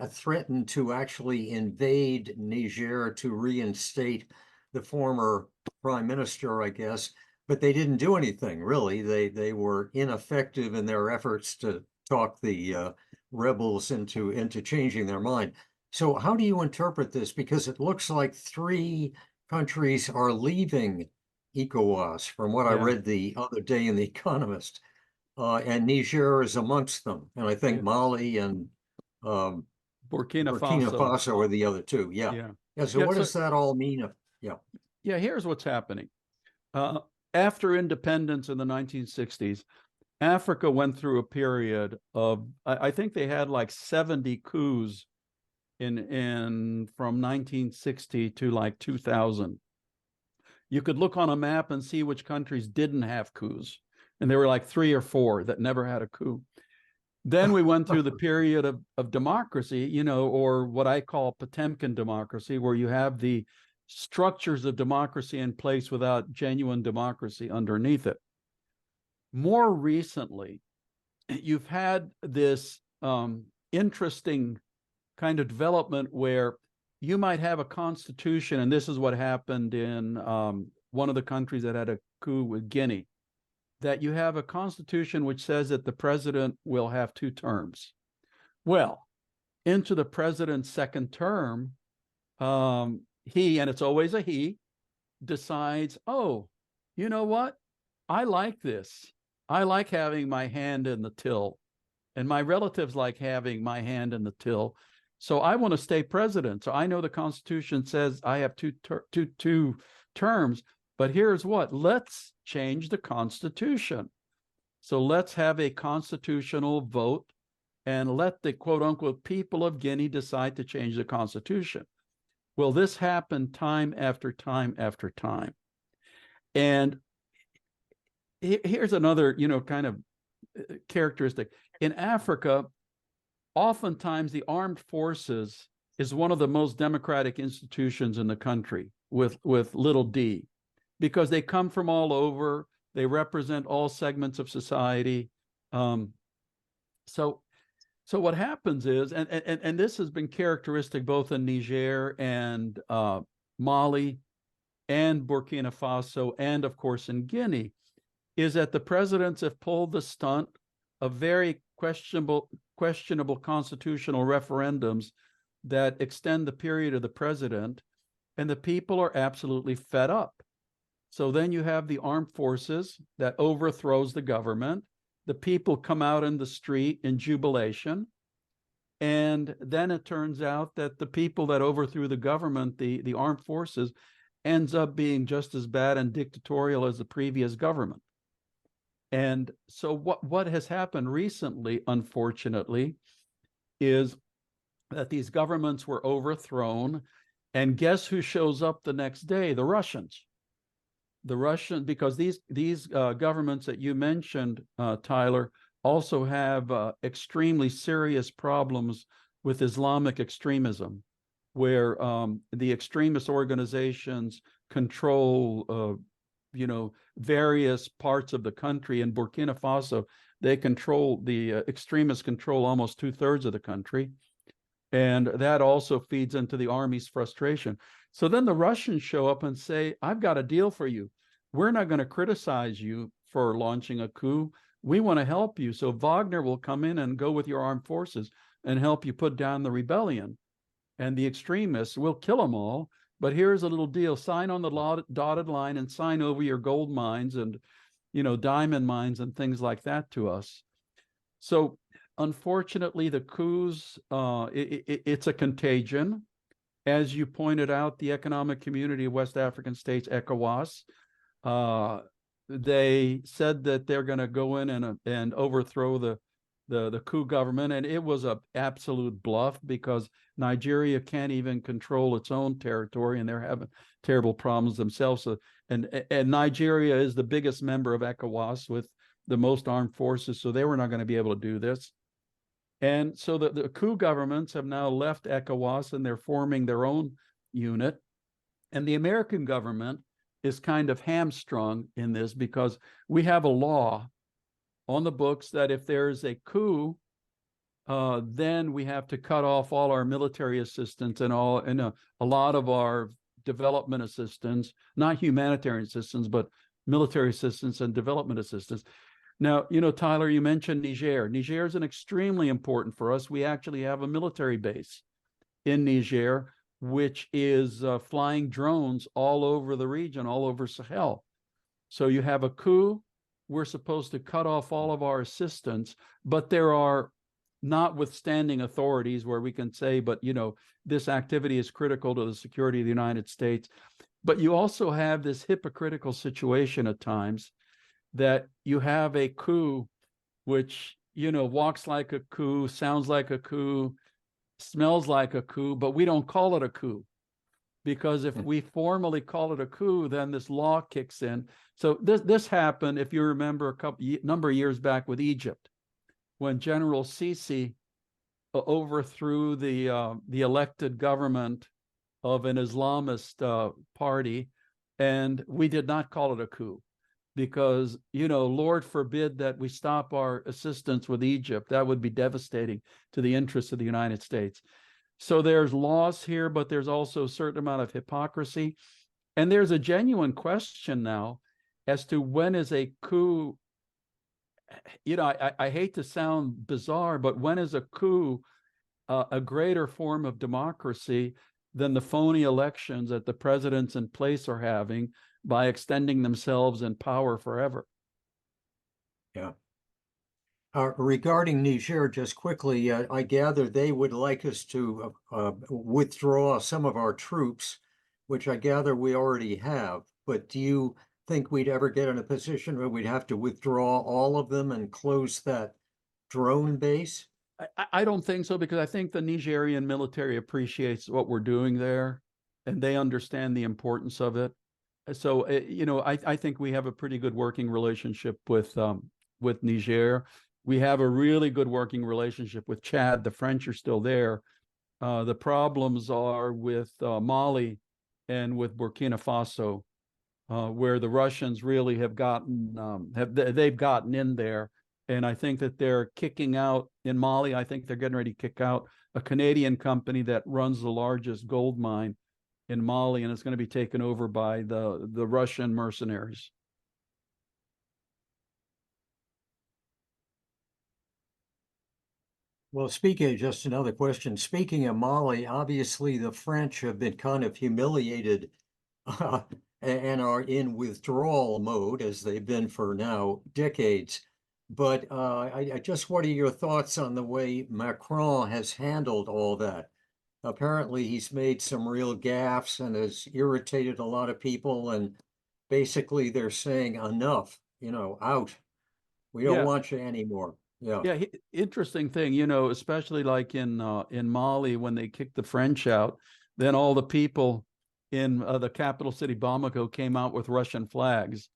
threatened to actually invade Niger to reinstate the former prime minister, I guess, but they didn't do anything, really. They were ineffective in their efforts to talk the rebels into changing their mind. So how do you interpret this? Because it looks like 3 countries are leaving ECOWAS, from what I read the other day in The Economist, and Niger is amongst them. And I think Mali and Burkina Faso are the other 2. So what does that all mean? Here's what's happening. After independence in the 1960s, Africa went through a period of, I think they had like 70 coups in from 1960 to like 2000. You could look on a map and see which countries didn't have coups, and there were like 3 or 4 that never had a coup. Then we went through the period of democracy, or what I call Potemkin democracy, where you have the structures of democracy in place without genuine democracy underneath it. More recently, you've had this interesting kind of development where you might have a constitution, and this is what happened in one of the countries that had a coup with Guinea, that you have a constitution which says that the president will have 2 terms. Well, into the president's second term, he, and it's always a he, decides, oh, you know what? I like this. I like having my hand in the till, and my relatives like having my hand in the till. So I want to stay president. So I know the Constitution says I have two terms, but here's what, let's change the Constitution. So let's have a constitutional vote and let the quote unquote people of Guinea decide to change the Constitution. Well, this happened time after time after time. And here's another, kind of characteristic. In Africa, oftentimes the armed forces is one of the most democratic institutions in the country with little d, because they come from all over. They represent all segments of society. So So what happens is, and this has been characteristic both in Niger and Mali and Burkina Faso, and of course in Guinea, is that the presidents have pulled the stunt of very questionable constitutional referendums that extend the period of the president, and the people are absolutely fed up. So then you have the armed forces that overthrows the government. The people come out in the street in jubilation. And then it turns out that the people that overthrew the government, the armed forces, ends up being just as bad and dictatorial as the previous government. And so what has happened recently, unfortunately, is that these governments were overthrown. And guess who shows up the next day? The Russians. The Russians, because these governments that you mentioned, Tyler, also have extremely serious problems with Islamic extremism, where the extremist organizations control, various parts of the country. In Burkina Faso, the extremists control almost 2/3 of the country. And that also feeds into the army's frustration. So then the Russians show up and say, I've got a deal for you. We're not going to criticize you for launching a coup. We want to help you. So Wagner will come in and go with your armed forces and help you put down the rebellion. And the extremists will kill them all. But here's a little deal. Sign on the dotted line and sign over your gold mines and, diamond mines and things like that to us. So unfortunately, the coups, it's a contagion. As you pointed out, the Economic Community of West African States, ECOWAS, they said that they're going to go in and overthrow the coup government, and it was an absolute bluff because Nigeria can't even control its own territory, and they're having terrible problems themselves. So, and Nigeria is the biggest member of ECOWAS with the most armed forces, so they were not going to be able to do this. And so the coup governments have now left ECOWAS and they're forming their own unit. And the American government is kind of hamstrung in this because we have a law on the books that if there's a coup, then we have to cut off all our military assistance and a lot of our development assistance, not humanitarian assistance, but military assistance and development assistance. Now, Tyler, you mentioned Niger. Niger is extremely important for us. We actually have a military base in Niger, which is flying drones all over the region, all over Sahel. So you have a coup. We're supposed to cut off all of our assistance, but there are notwithstanding authorities where we can say, but, this activity is critical to the security of the United States. But you also have this hypocritical situation at times that you have a coup, which, walks like a coup, sounds like a coup, smells like a coup, but we don't call it a coup. Because if we formally call it a coup, then this law kicks in. So this happened, if you remember, number of years back with Egypt, when General Sisi overthrew the elected government of an Islamist party, and we did not call it a coup. Because, Lord forbid that we stop our assistance with Egypt. That would be devastating to the interests of the United States. So there's laws here, but there's also a certain amount of hypocrisy. And there's a genuine question now as to when is a coup, I hate to sound bizarre, but when is a coup a greater form of democracy than the phony elections that the presidents in place are having by extending themselves in power forever? Yeah. Regarding Niger, just quickly, I gather they would like us to withdraw some of our troops, which I gather we already have. But do you think we'd ever get in a position where we'd have to withdraw all of them and close that drone base? I don't think so, because I think the Nigerian military appreciates what we're doing there, and they understand the importance of it. So, I think we have a pretty good working relationship with Niger. We have a really good working relationship with Chad. The French are still there. The problems are with Mali and with Burkina Faso, where the Russians really have gotten they've gotten in there, and I think that they're kicking out in Mali. I think they're getting ready to kick out a Canadian company that runs the largest gold mine in Mali, and it's going to be taken over by the Russian mercenaries. Well, just another question. Speaking of Mali, obviously the French have been kind of humiliated and are in withdrawal mode as they've been for now decades. But I just, what are your thoughts on the way Macron has handled all that? Apparently, he's made some real gaffes and has irritated a lot of people. And basically, they're saying enough, out. We don't want you anymore. Yeah. Yeah, interesting thing, you know, especially like in Mali when they kicked the French out, then all the people in the capital city Bamako came out with Russian flags.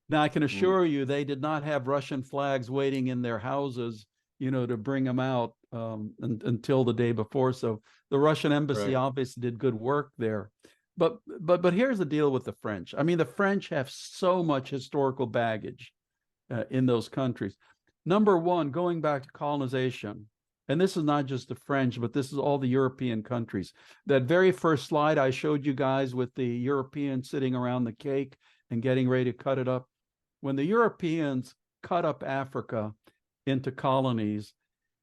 Now I can assure you they did not have Russian flags waiting in their houses, you know, to bring them out until the day before. So the Russian embassy obviously did good work there. But here's the deal with the French. I mean, the French have so much historical baggage in those countries. Number one, going back to colonization, and this is not just the French, but this is all the European countries. That very first slide I showed you guys with the Europeans sitting around the cake and getting ready to cut it up. When the Europeans cut up Africa into colonies,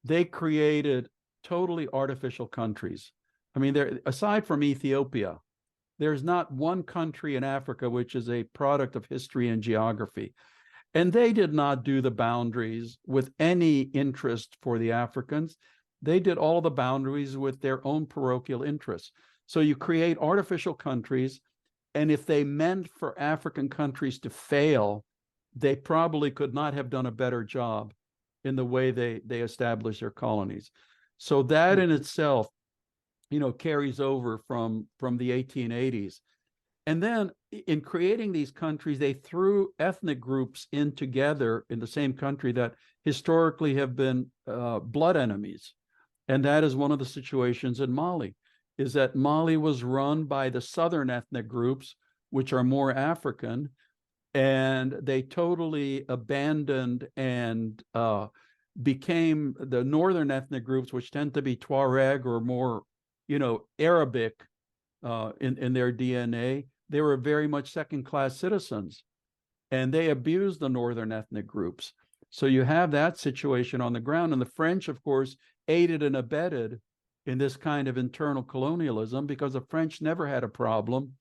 they created totally artificial countries. I mean, aside from Ethiopia, there's not one country in Africa which is a product of history and geography. And they did not do the boundaries with any interest for the Africans. They did all the boundaries with their own parochial interests. So you create artificial countries, and if they meant for African countries to fail, they probably could not have done a better job in the way they established their colonies. So that in itself, you know, carries over from the 1880s. And then in creating these countries, they threw ethnic groups in together in the same country that historically have been blood enemies. And that is one of the situations in Mali, is that Mali was run by the southern ethnic groups, which are more African, and they totally abandoned and became the northern ethnic groups, which tend to be Tuareg or more, you know, Arabic in their DNA. They were very much second-class citizens, and they abused the northern ethnic groups. So you have that situation on the ground. And the French, of course, aided and abetted in this kind of internal colonialism, because the French never had a problem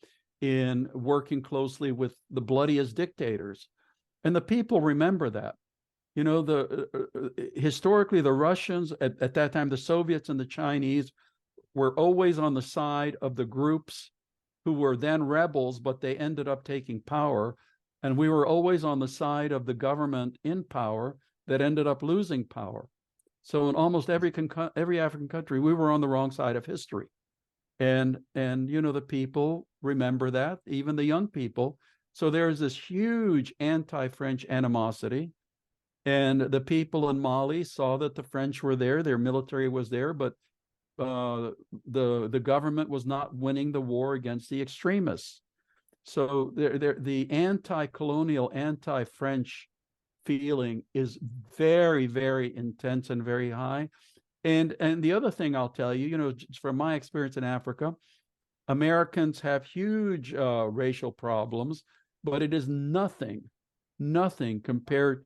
in working closely with the bloodiest dictators. And the people remember that. You know, historically, the Russians, at that time, the Soviets and the Chinese were always on the side of the groups who were then rebels, but they ended up taking power. And we were always on the side of the government in power that ended up losing power. So in almost every African country, we were on the wrong side of history. And you know, the people remember that, even the young people. So there's this huge anti-French animosity. And the people in Mali saw that the French were there, their military was there, but the government was not winning the war against the extremists. So the anti-colonial, anti-French feeling is very, very intense and very high. And the other thing I'll tell you, you know, from my experience in Africa, Americans have huge racial problems, but it is nothing compared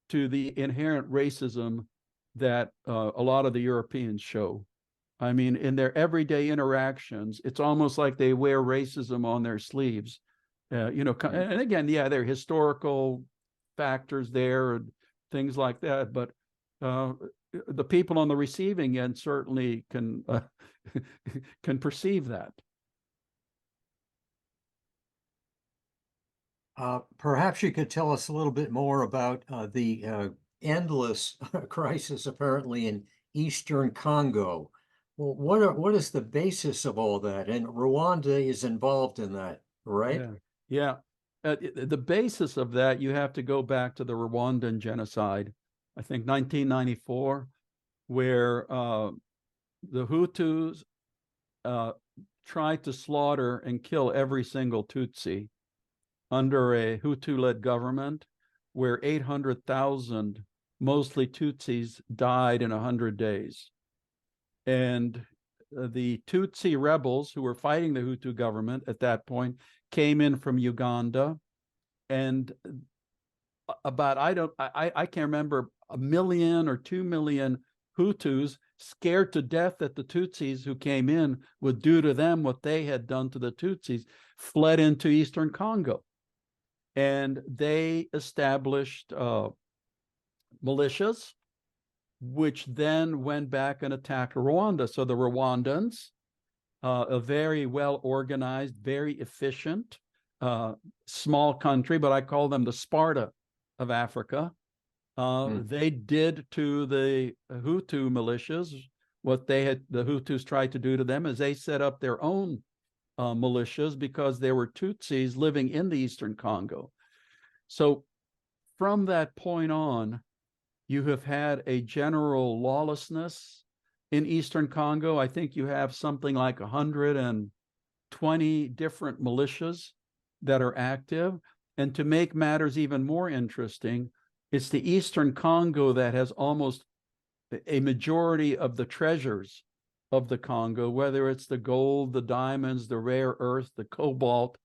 to the inherent racism that a lot of the Europeans show. I mean, in their everyday interactions, it's almost like they wear racism on their sleeves. You know, and again, yeah, there are historical factors there and things like that, but the people on the receiving end certainly can perceive that. Perhaps you could tell us a little bit more about the endless crisis apparently in Eastern Congo. Well, what is the basis of all that? And Rwanda is involved in that, right? Yeah. The basis of that, you have to go back to the Rwandan genocide, I think 1994, where the Hutus tried to slaughter and kill every single Tutsi under a Hutu-led government, where 800,000 mostly Tutsis, died in 100 days. And the Tutsi rebels who were fighting the Hutu government at that point came in from Uganda, and about I can't remember, 1 million or 2 million Hutus, scared to death that the Tutsis who came in would do to them what they had done to the Tutsis, fled into Eastern Congo. And they established militias, which then went back and attacked Rwanda. So the Rwandans, a very well organized, very efficient, small country, but I call them the Sparta of Africa. They did to the Hutu militias what the Hutus tried to do to them, is they set up their own militias because there were Tutsis living in the Eastern Congo. So from that point on, you have had a general lawlessness in Eastern Congo. I think you have something like 120 different militias that are active. And to make matters even more interesting, it's the Eastern Congo that has almost a majority of the treasures of the Congo, whether it's the gold, the diamonds, the rare earth, the cobalt.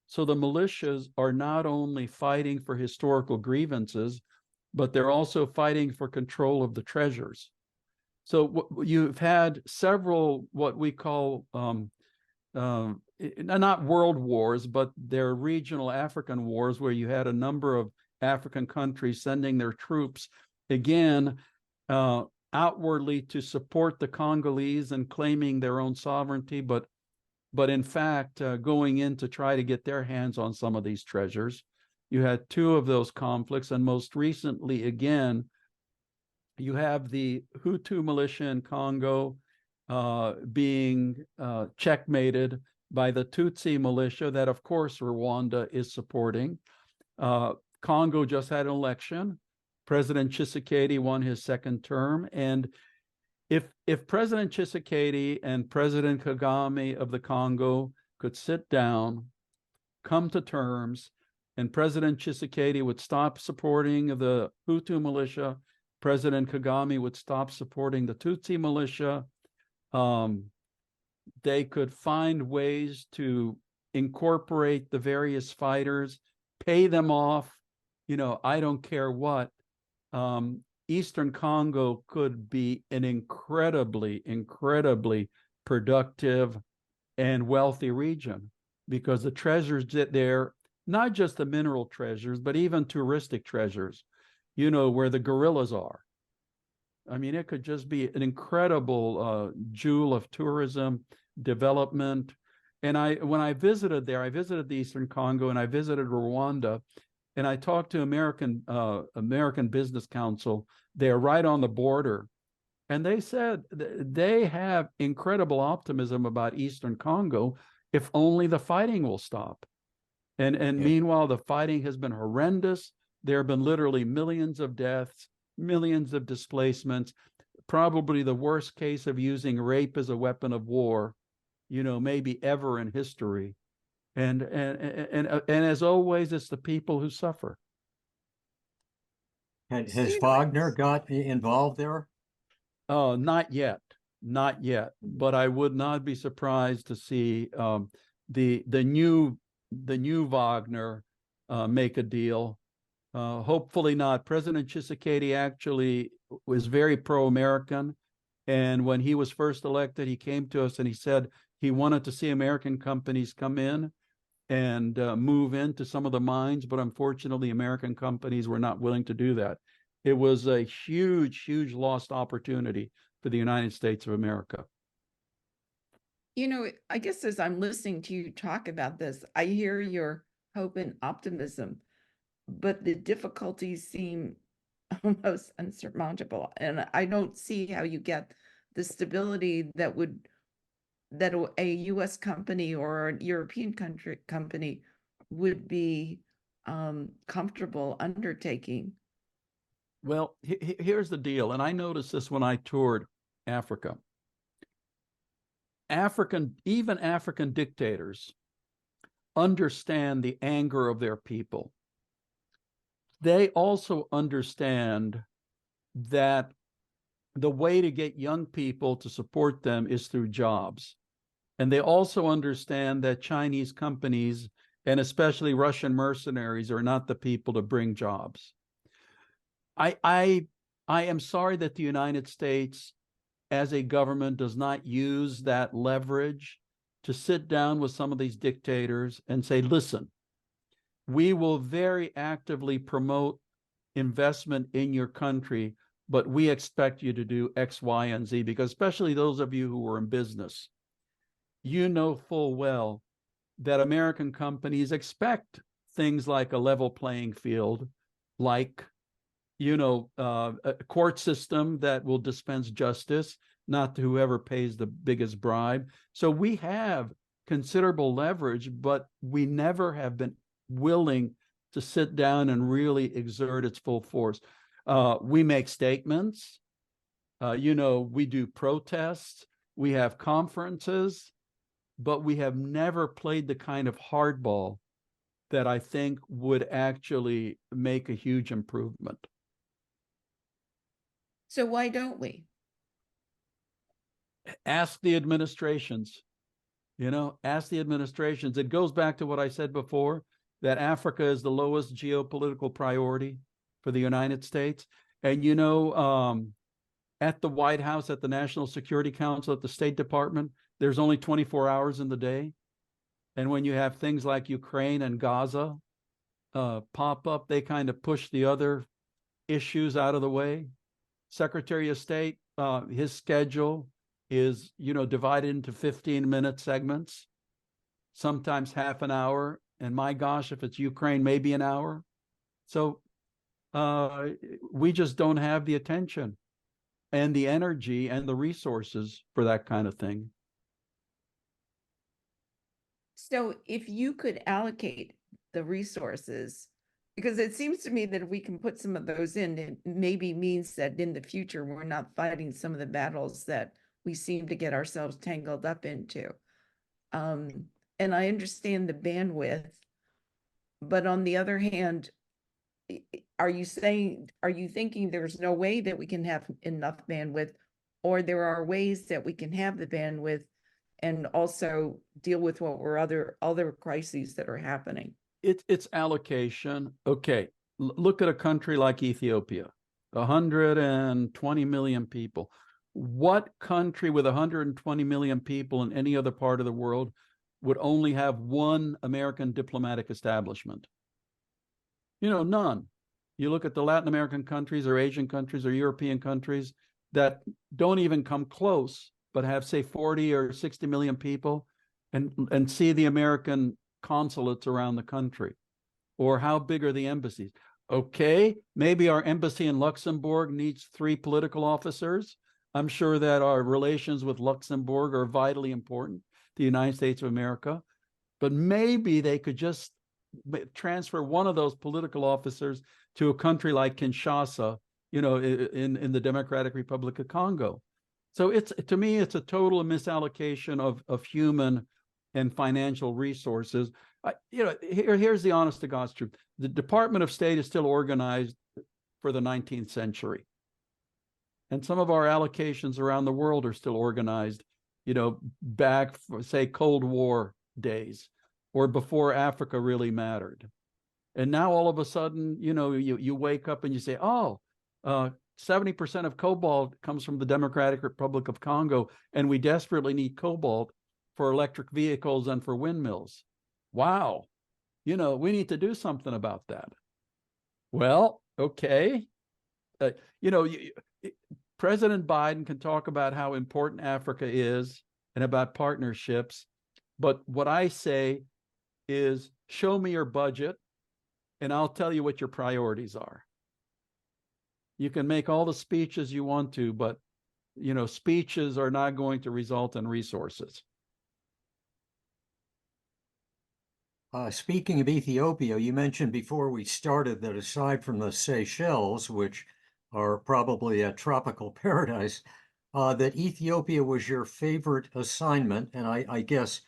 So the militias are not only fighting for historical grievances, but they're also fighting for control of the treasures. So you've had several what we call not world wars, but they're regional African wars, where you had a number of African countries sending their troops, again, outwardly to support the Congolese and claiming their own sovereignty, but in fact, going in to try to get their hands on some of these treasures. You had 2 of those conflicts, and most recently, again, you have the Hutu militia in Congo being checkmated by the Tutsi militia that, of course, Rwanda is supporting. Congo just had an election. President Tshisekedi won his 2nd term. And if President Tshisekedi and President Kagame of the Congo could sit down, come to terms, and President Tshisekedi would stop supporting the Hutu militia, President Kagame would stop supporting the Tutsi militia, they could find ways to incorporate the various fighters, pay them off, I don't care what. Eastern Congo could be an incredibly, incredibly productive and wealthy region, because the treasures there, not just the mineral treasures, but even touristic treasures, where the gorillas are. I mean, it could just be an incredible jewel of tourism, development. And when I visited there, I visited the Eastern Congo and I visited Rwanda, and I talked to American Business Council. They're right on the border. And they said they have incredible optimism about Eastern Congo if only the fighting will stop. And meanwhile, the fighting has been horrendous. There have been literally millions of deaths, millions of displacements, probably the worst case of using rape as a weapon of war, maybe ever in history. And as always, it's the people who suffer. Has Wagner got involved there? Not yet. But I would not be surprised to see the new Wagner make a deal. Hopefully not. President Tshisekedi actually was very pro-American, and when he was first elected, he came to us and he said he wanted to see American companies come in and move into some of the mines, but unfortunately, American companies were not willing to do that. It was a huge, huge lost opportunity for the United States of America. I guess as I'm listening to you talk about this, I hear your hope and optimism, but the difficulties seem almost unsurmountable. And I don't see how you get the stability that a US company or a European company would be comfortable undertaking. Well, here's the deal, and I noticed this when I toured Africa. Even African dictators understand the anger of their people. They also understand that the way to get young people to support them is through jobs. And they also understand that Chinese companies, and especially Russian mercenaries, are not the people to bring jobs. I am sorry that the United States as a government does not use that leverage to sit down with some of these dictators and say, listen, we will very actively promote investment in your country, but we expect you to do X, Y, and Z, because especially those of you who are in business, you know full well that American companies expect things like a level playing field, like, a court system that will dispense justice, not to whoever pays the biggest bribe. So we have considerable leverage, but we never have been willing to sit down and really exert its full force. We make statements, we do protests, we have conferences, but we have never played the kind of hardball that I think would actually make a huge improvement. So why don't we? Ask the administrations, ask the administrations. It goes back to what I said before, that Africa is the lowest geopolitical priority for the United States. And, at the White House, at the National Security Council, at the State Department, there's only 24 hours in the day. And when you have things like Ukraine and Gaza pop up, they kind of push the other issues out of the way. Secretary of State, his schedule is, divided into 15-minute segments, sometimes half an hour. And my gosh, if it's Ukraine, maybe an hour. So we just don't have the attention and the energy and the resources for that kind of thing. So if you could allocate the resources, because it seems to me that if we can put some of those in, it maybe means that in the future, we're not fighting some of the battles that we seem to get ourselves tangled up into. And I understand the bandwidth, but on the other hand, are you thinking there's no way that we can have enough bandwidth, or there are ways that we can have the bandwidth and also deal with what were other crises that are happening? It's allocation. Okay, look at a country like Ethiopia, 120 million people. What country with 120 million people in any other part of the world would only have one American diplomatic establishment? None. You look at the Latin American countries or Asian countries or European countries that don't even come close, but have, say, 40 or 60 million people, and see the American consulates around the country. Or how big are the embassies? Okay, maybe our embassy in Luxembourg needs 3 political officers. I'm sure that our relations with Luxembourg are vitally important to the United States of America, but maybe they could just transfer one of those political officers to a country like Kinshasa, in the Democratic Republic of Congo. So to me, it's a total misallocation of human and financial resources. Here's the honest to God's truth. The Department of State is still organized for the 19th century. And some of our allocations around the world are still organized, back for, say, Cold War days, or before Africa really mattered. And now all of a sudden, you wake up and you say, 70% of cobalt comes from the Democratic Republic of Congo, and we desperately need cobalt for electric vehicles and for windmills. Wow. We need to do something about that. Well, okay. President Biden can talk about how important Africa is and about partnerships, but what I say is, show me your budget and I'll tell you what your priorities are. You can make all the speeches you want to, but speeches are not going to result in resources. Speaking of Ethiopia, you mentioned before we started that aside from the Seychelles, which are probably a tropical paradise, that Ethiopia was your favorite assignment, and I guess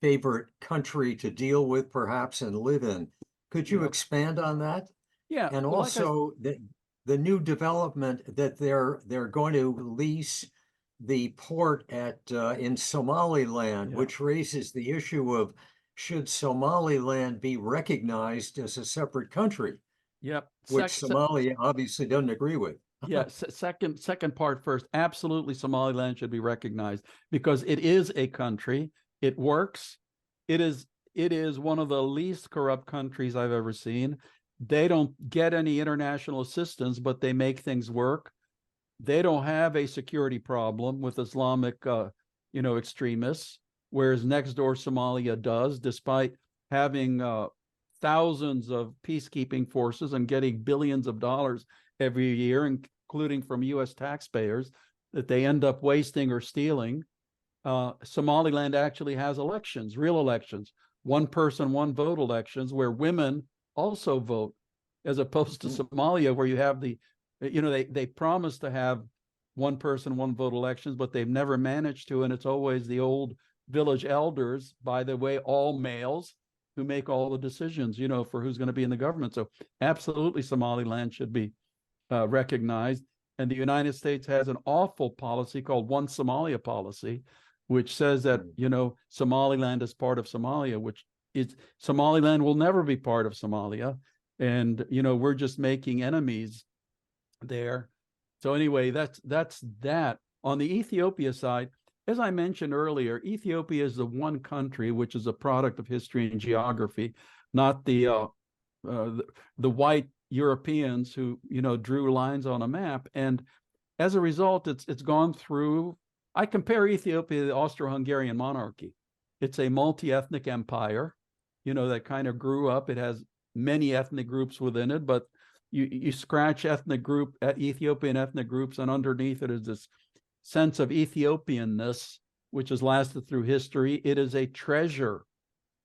favorite country to deal with, perhaps, and live in. Could you expand on that? Yeah. And well, also, the new development that they're going to lease the port at in Somaliland, Yeah. which raises the issue of should Somaliland be recognized as a separate country, Yep. which Somalia obviously doesn't agree with. Yeah, second part first. Absolutely, Somaliland should be recognized because it is a country. It works. It is one of the least corrupt countries I've ever seen. They don't get any international assistance, but they make things work. They don't have a security problem with Islamic, extremists, whereas next door Somalia does, despite having thousands of peacekeeping forces and getting billions of dollars every year, including from U.S. taxpayers, that they end up wasting or stealing. Somaliland actually has elections, real elections, one person, one vote elections, where women also vote, as opposed to Somalia, where you have they promise to have one person, one vote elections, but they've never managed to, and it's always the old village elders, by the way, all males, who make all the decisions, for who's going to be in the government. So absolutely, Somaliland should be recognized. And the United States has an awful policy called One Somalia policy, which says that, Somaliland is part of Somalia, which is Somaliland will never be part of Somalia. And, we're just making enemies there. So anyway, that's that. On the Ethiopia side, as I mentioned earlier, Ethiopia is the one country which is a product of history and geography, not the white Europeans who drew lines on a map. And as a result, it's gone through. I compare Ethiopia to the Austro-Hungarian monarchy. It's a multi-ethnic empire, that kind of grew up. It has many ethnic groups within it, but you scratch Ethiopian ethnic groups, and underneath it is this sense of Ethiopianness, which has lasted through history. It is a treasure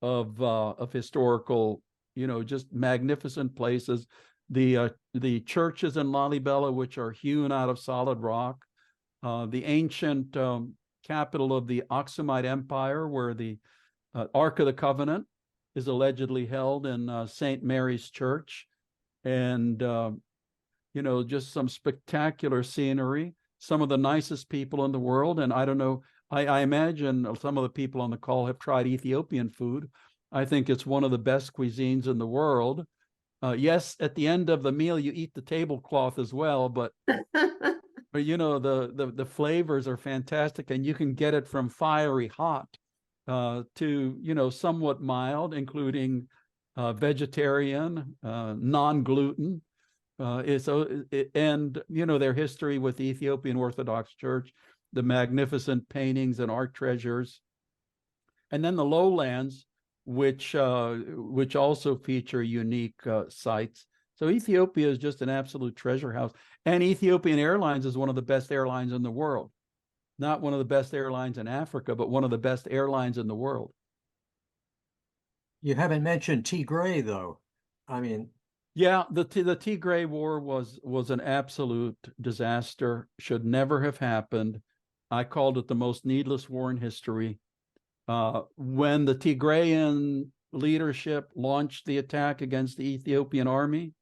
of historical, just magnificent places. The churches in Lalibela, which are hewn out of solid rock, the ancient capital of the Aksumite Empire, where the Ark of the Covenant is allegedly held in St. Mary's Church, and just some spectacular scenery, some of the nicest people in the world. And I don't know, I imagine some of the people on the call have tried Ethiopian food. I think it's one of the best cuisines in the world. Yes, at the end of the meal, you eat the tablecloth as well, but the flavors are fantastic, and you can get it from fiery hot to somewhat mild, including vegetarian, non-gluten. And their history with the Ethiopian Orthodox Church, the magnificent paintings and art treasures, and then the lowlands, which also feature unique sites. So Ethiopia is just an absolute treasure house. And Ethiopian Airlines is one of the best airlines in the world. Not one of the best airlines in Africa, but one of the best airlines in the world. You haven't mentioned Tigray, though. I mean, yeah, the Tigray War was an absolute disaster. Should never have happened. I called it the most needless war in history. When the Tigrayan leadership launched the attack against the Ethiopian army,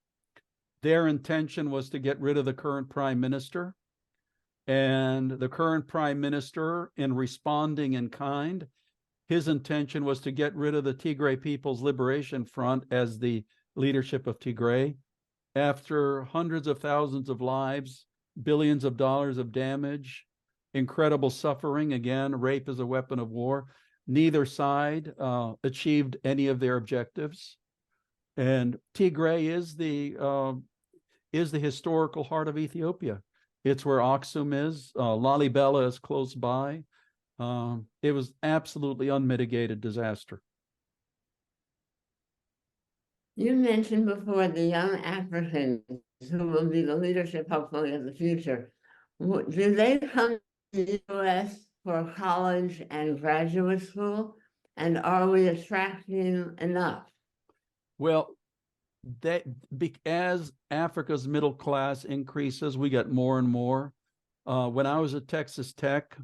their intention was to get rid of the current prime minister. And the current prime minister, in responding in kind, his intention was to get rid of the Tigray People's Liberation Front as the leadership of Tigray. After hundreds of thousands of lives, billions of dollars of damage, incredible suffering, again, rape is a weapon of war, neither side achieved any of their objectives. And Tigray is the historical heart of Ethiopia. It's where Aksum is. Lalibela is close by. It was absolutely unmitigated disaster. You mentioned before the young Africans who will be the leadership, hopefully, of the future. Do they come to the U.S. for college and graduate school? And are we attracting enough? Well, as Africa's middle class increases, we get more and more. When I was at Texas Tech,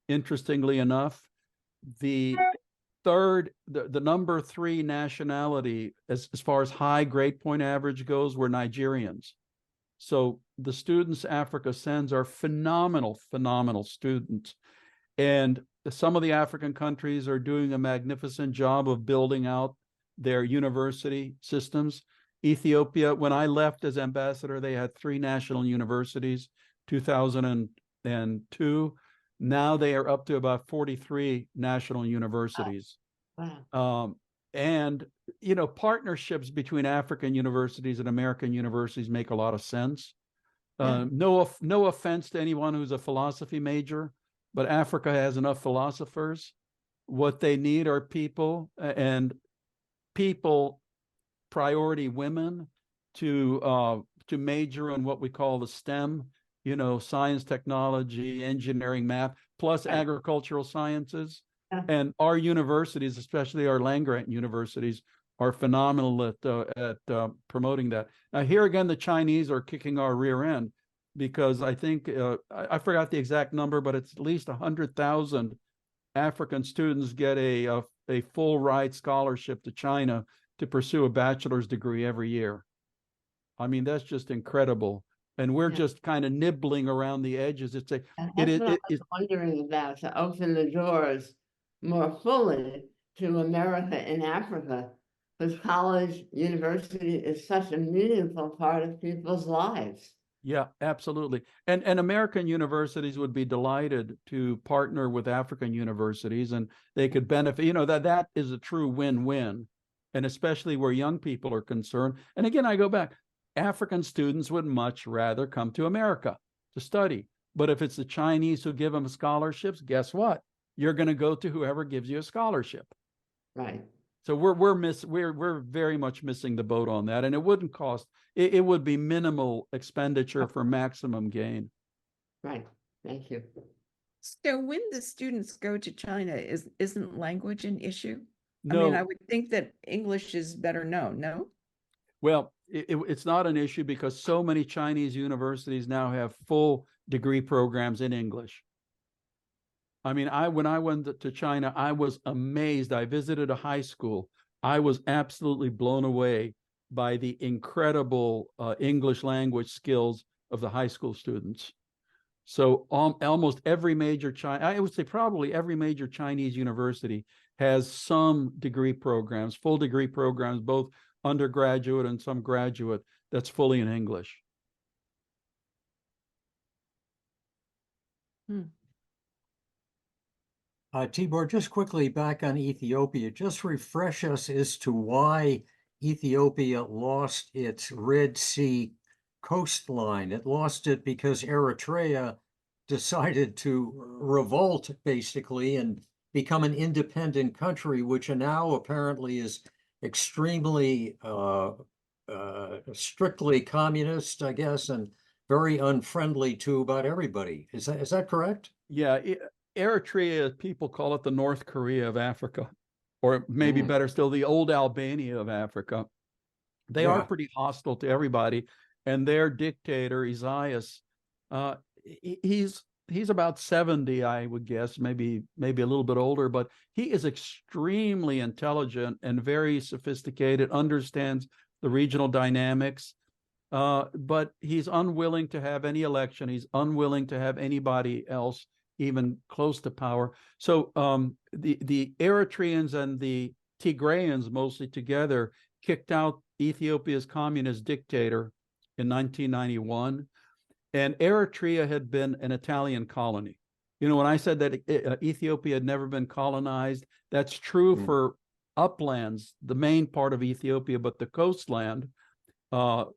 interestingly enough, the number 3 nationality as far as high grade point average goes were Nigerians. So the students Africa sends are phenomenal, phenomenal students. And some of the African countries are doing a magnificent job of building out their university systems. Ethiopia, when I left as ambassador, they had 3 national universities, 2002. Now they are up to about 43 national universities. Wow. And, you know, partnerships between African universities and American universities make a lot of sense. Yeah. No offense to anyone who's a philosophy major, but Africa has enough philosophers. What they need are people, and people priority women to major in what we call the STEM, you know, science, technology, engineering, math, plus Right. agricultural sciences. Yeah. And our universities, especially our land-grant universities, are phenomenal at promoting that. Now, here again, the Chinese are kicking our rear end, because I think I forgot the exact number, but it's at least 100,000 African students get a full ride scholarship to China to pursue a bachelor's degree every year. I mean, that's just incredible. And we're Yeah. just kind of nibbling around the edges. And that's what I was It wondering about, to open the doors more fully to America and Africa, because college, university is such a meaningful part of people's lives. Yeah, absolutely. And American universities would be delighted to partner with African universities, and they could benefit. You know, that is a true win-win, and especially where young people are concerned. And again, I go back, African students would much rather come to America to study. But if it's the Chinese who give them scholarships, guess what? You're going to go to whoever gives you a scholarship. Right. So we're very much missing the boat on that, and it wouldn't cost. It would be minimal expenditure for maximum gain. Right. Thank you. So when the students go to China, isn't language an issue? I No, mean, I would think that English is better known, no? well, it's not an issue because so many Chinese universities now have full degree programs in English. I mean, when I went to China, I was amazed. I visited a high school. I was absolutely blown away by the incredible English language skills of the high school students. So almost every major I would say probably every major Chinese university has some degree programs, full degree programs, both undergraduate and some graduate, that's fully in English. Tibor, just quickly back on Ethiopia, just refresh us as to why Ethiopia lost its Red Sea coastline. It lost it because Eritrea decided to revolt, basically, and become an independent country, which now apparently is extremely strictly communist, I guess, and very unfriendly to about everybody. Is that correct? Yeah, Eritrea, people call it the North Korea of Africa, or maybe better still, the old Albania of Africa. They are pretty hostile to everybody, and their dictator, Isaias, he's about 70, I would guess, maybe a little bit older, but he is extremely intelligent and very sophisticated, understands the regional dynamics, but he's unwilling to have any election. He's unwilling to have anybody else even close to power. So the Eritreans and the Tigrayans, mostly together, kicked out Ethiopia's communist dictator in 1991. And Eritrea had been an Italian colony. You know, when I said that Ethiopia had never been colonized, that's true for uplands, the main part of Ethiopia, but the coastland,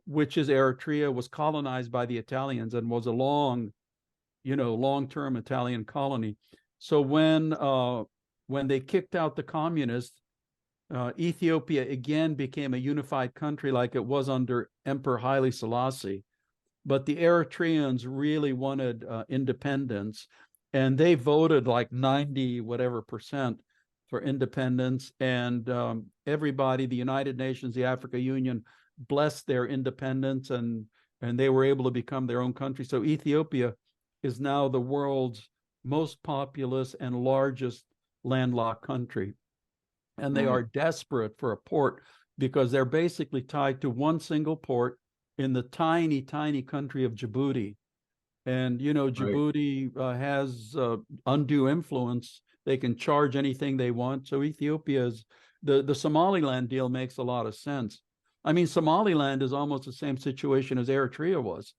which is Eritrea, was colonized by the Italians and was a long-term Italian colony. So when they kicked out the communists, Ethiopia again became a unified country like it was under Emperor Haile Selassie. But the Eritreans really wanted independence, and they voted like 90 whatever percent for independence. And everybody, the United Nations, the Africa Union, blessed their independence, and they were able to become their own country. So Ethiopia is now the world's most populous and largest landlocked country. And they are desperate for a port because they're basically tied to one single port in the tiny, tiny country of Djibouti. And, you know, Djibouti has undue influence. They can charge anything they want. So Ethiopia's, the Somaliland deal makes a lot of sense. I mean, Somaliland is almost the same situation as Eritrea was.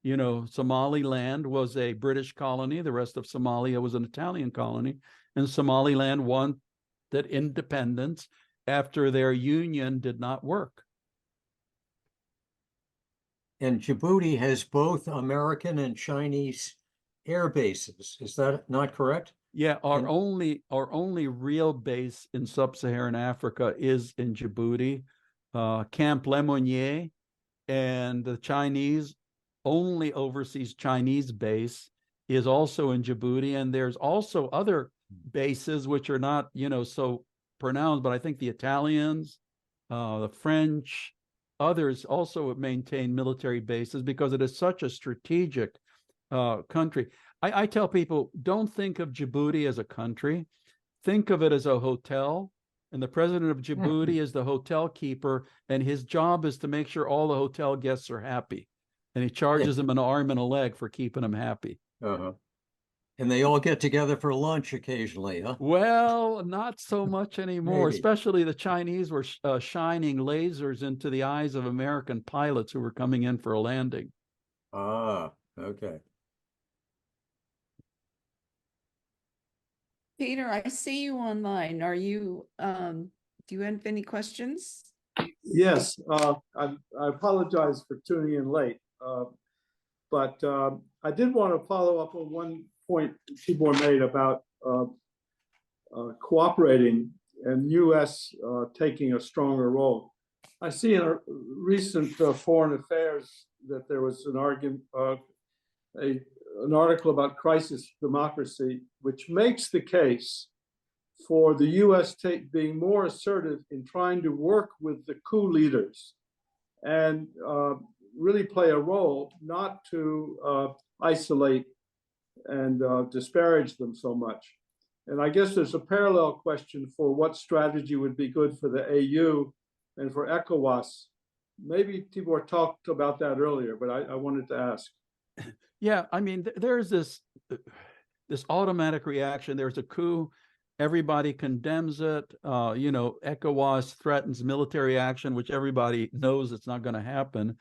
You know, Somaliland was a British colony. The rest of Somalia was an Italian colony. And Somaliland wanted independence after their union did not work. And Djibouti has both American and Chinese air bases. Is that not correct? Yeah, our And- only real base in sub-Saharan Africa is in Djibouti, Camp Lemonnier, and the Chinese only overseas Chinese base is also in Djibouti, and there's also other bases which are not, you know, so pronounced, but I think the Italians, the French, others also maintain military bases because it is such a strategic country. I tell people, don't think of Djibouti as a country. Think of it as a hotel. And the president of Djibouti is the hotel keeper, and his job is to make sure all the hotel guests are happy. And he charges them an arm and a leg for keeping them happy. Uh-huh. And they all get together for lunch occasionally, huh? Well, not so much anymore. Maybe. Especially the Chinese were shining lasers into the eyes of American pilots who were coming in for a landing. Ah, okay. Peter, I see you online. Are you, do you have any questions? Yes, I apologize for tuning in late, but I did want to follow up on one point Tibor made about cooperating and U.S. Taking a stronger role. I see in a recent Foreign Affairs that there was an argument, an article about crisis democracy, which makes the case for the U.S. being more assertive in trying to work with the coup leaders and really play a role, not to isolate and disparage them so much. And I guess there's a parallel question for what strategy would be good for the AU and for ECOWAS. Maybe Tibor talked about that earlier, but I wanted to ask. Yeah, I mean, there's this automatic reaction. There's a coup. Everybody condemns it. You know, ECOWAS threatens military action, which everybody knows it's not going to happen.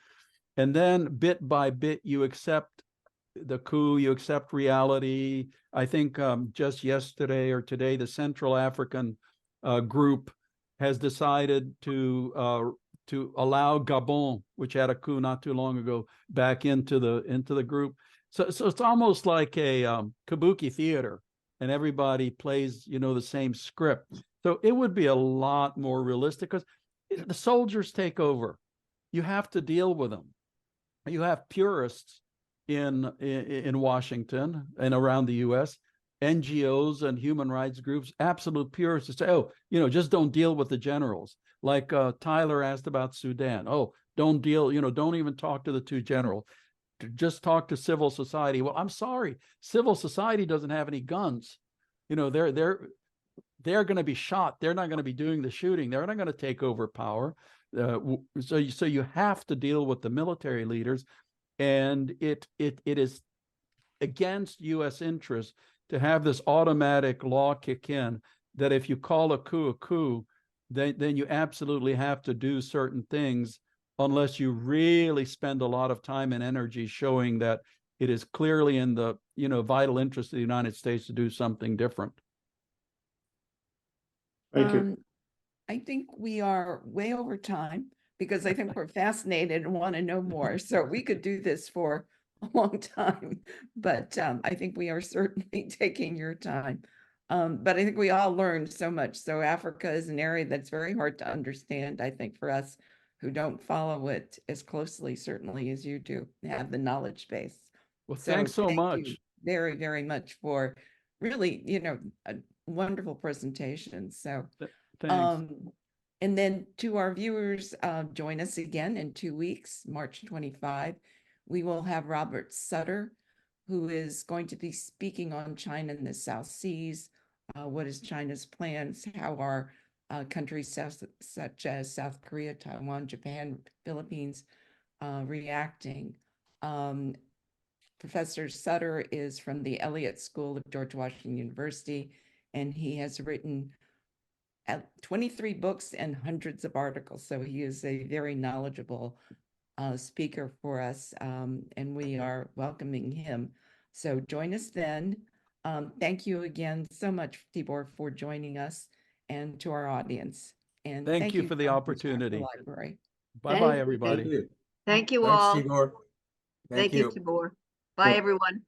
And then bit by bit, you accept the coup, you accept reality. I think just yesterday or today, the Central African group has decided to allow Gabon, which had a coup not too long ago, back into the group. So it's almost like a kabuki theater, and everybody plays, you know, the same script. So it would be a lot more realistic because the soldiers take over. You have to deal with them. You have purists in Washington and around the U.S., NGOs and human rights groups, absolute purists, to say, oh, you know, just don't deal with the generals. Like Tyler asked about Sudan. Oh, don't deal, you know, don't even talk to the two generals. Just talk to civil society. Well, I'm sorry, civil society doesn't have any guns. You know, they're going to be shot. They're not going to be doing the shooting. They're not going to take over power. So you have to deal with the military leaders, and it is against U.S. interests to have this automatic law kick in that if you call a coup, then you absolutely have to do certain things unless you really spend a lot of time and energy showing that it is clearly in the, you know, vital interest of the United States to do something different. Thank you. I think we are way over time because I think we're fascinated and want to know more. So we could do this for a long time, but I think we are certainly taking your time. But I think we all learned so much. So Africa is an area that's very hard to understand, I think, for us who don't follow it as closely, certainly as you do, have the knowledge base. Well, thanks so thank much. you very, very much for really, you know, a wonderful presentation. So Thanks. and then to our viewers, join us again in 2 weeks, March 25. We will have Robert Sutter, who is going to be speaking on China in the South Seas. What is China's plans? How are countries such as South Korea, Taiwan, Japan, Philippines reacting. Professor Sutter is from the Elliott School of George Washington University, and he has written 23 books and hundreds of articles. So he is a very knowledgeable speaker for us, and we are welcoming him. So join us then. Thank you again so much, Tibor, for joining us, and to our audience. And Thank you for the Tom, opportunity. Library. Bye-bye, Thank you. Thank everybody. you. Thank you Thanks, all. Tibor. Thank you, Tibor. Bye, Yep. everyone.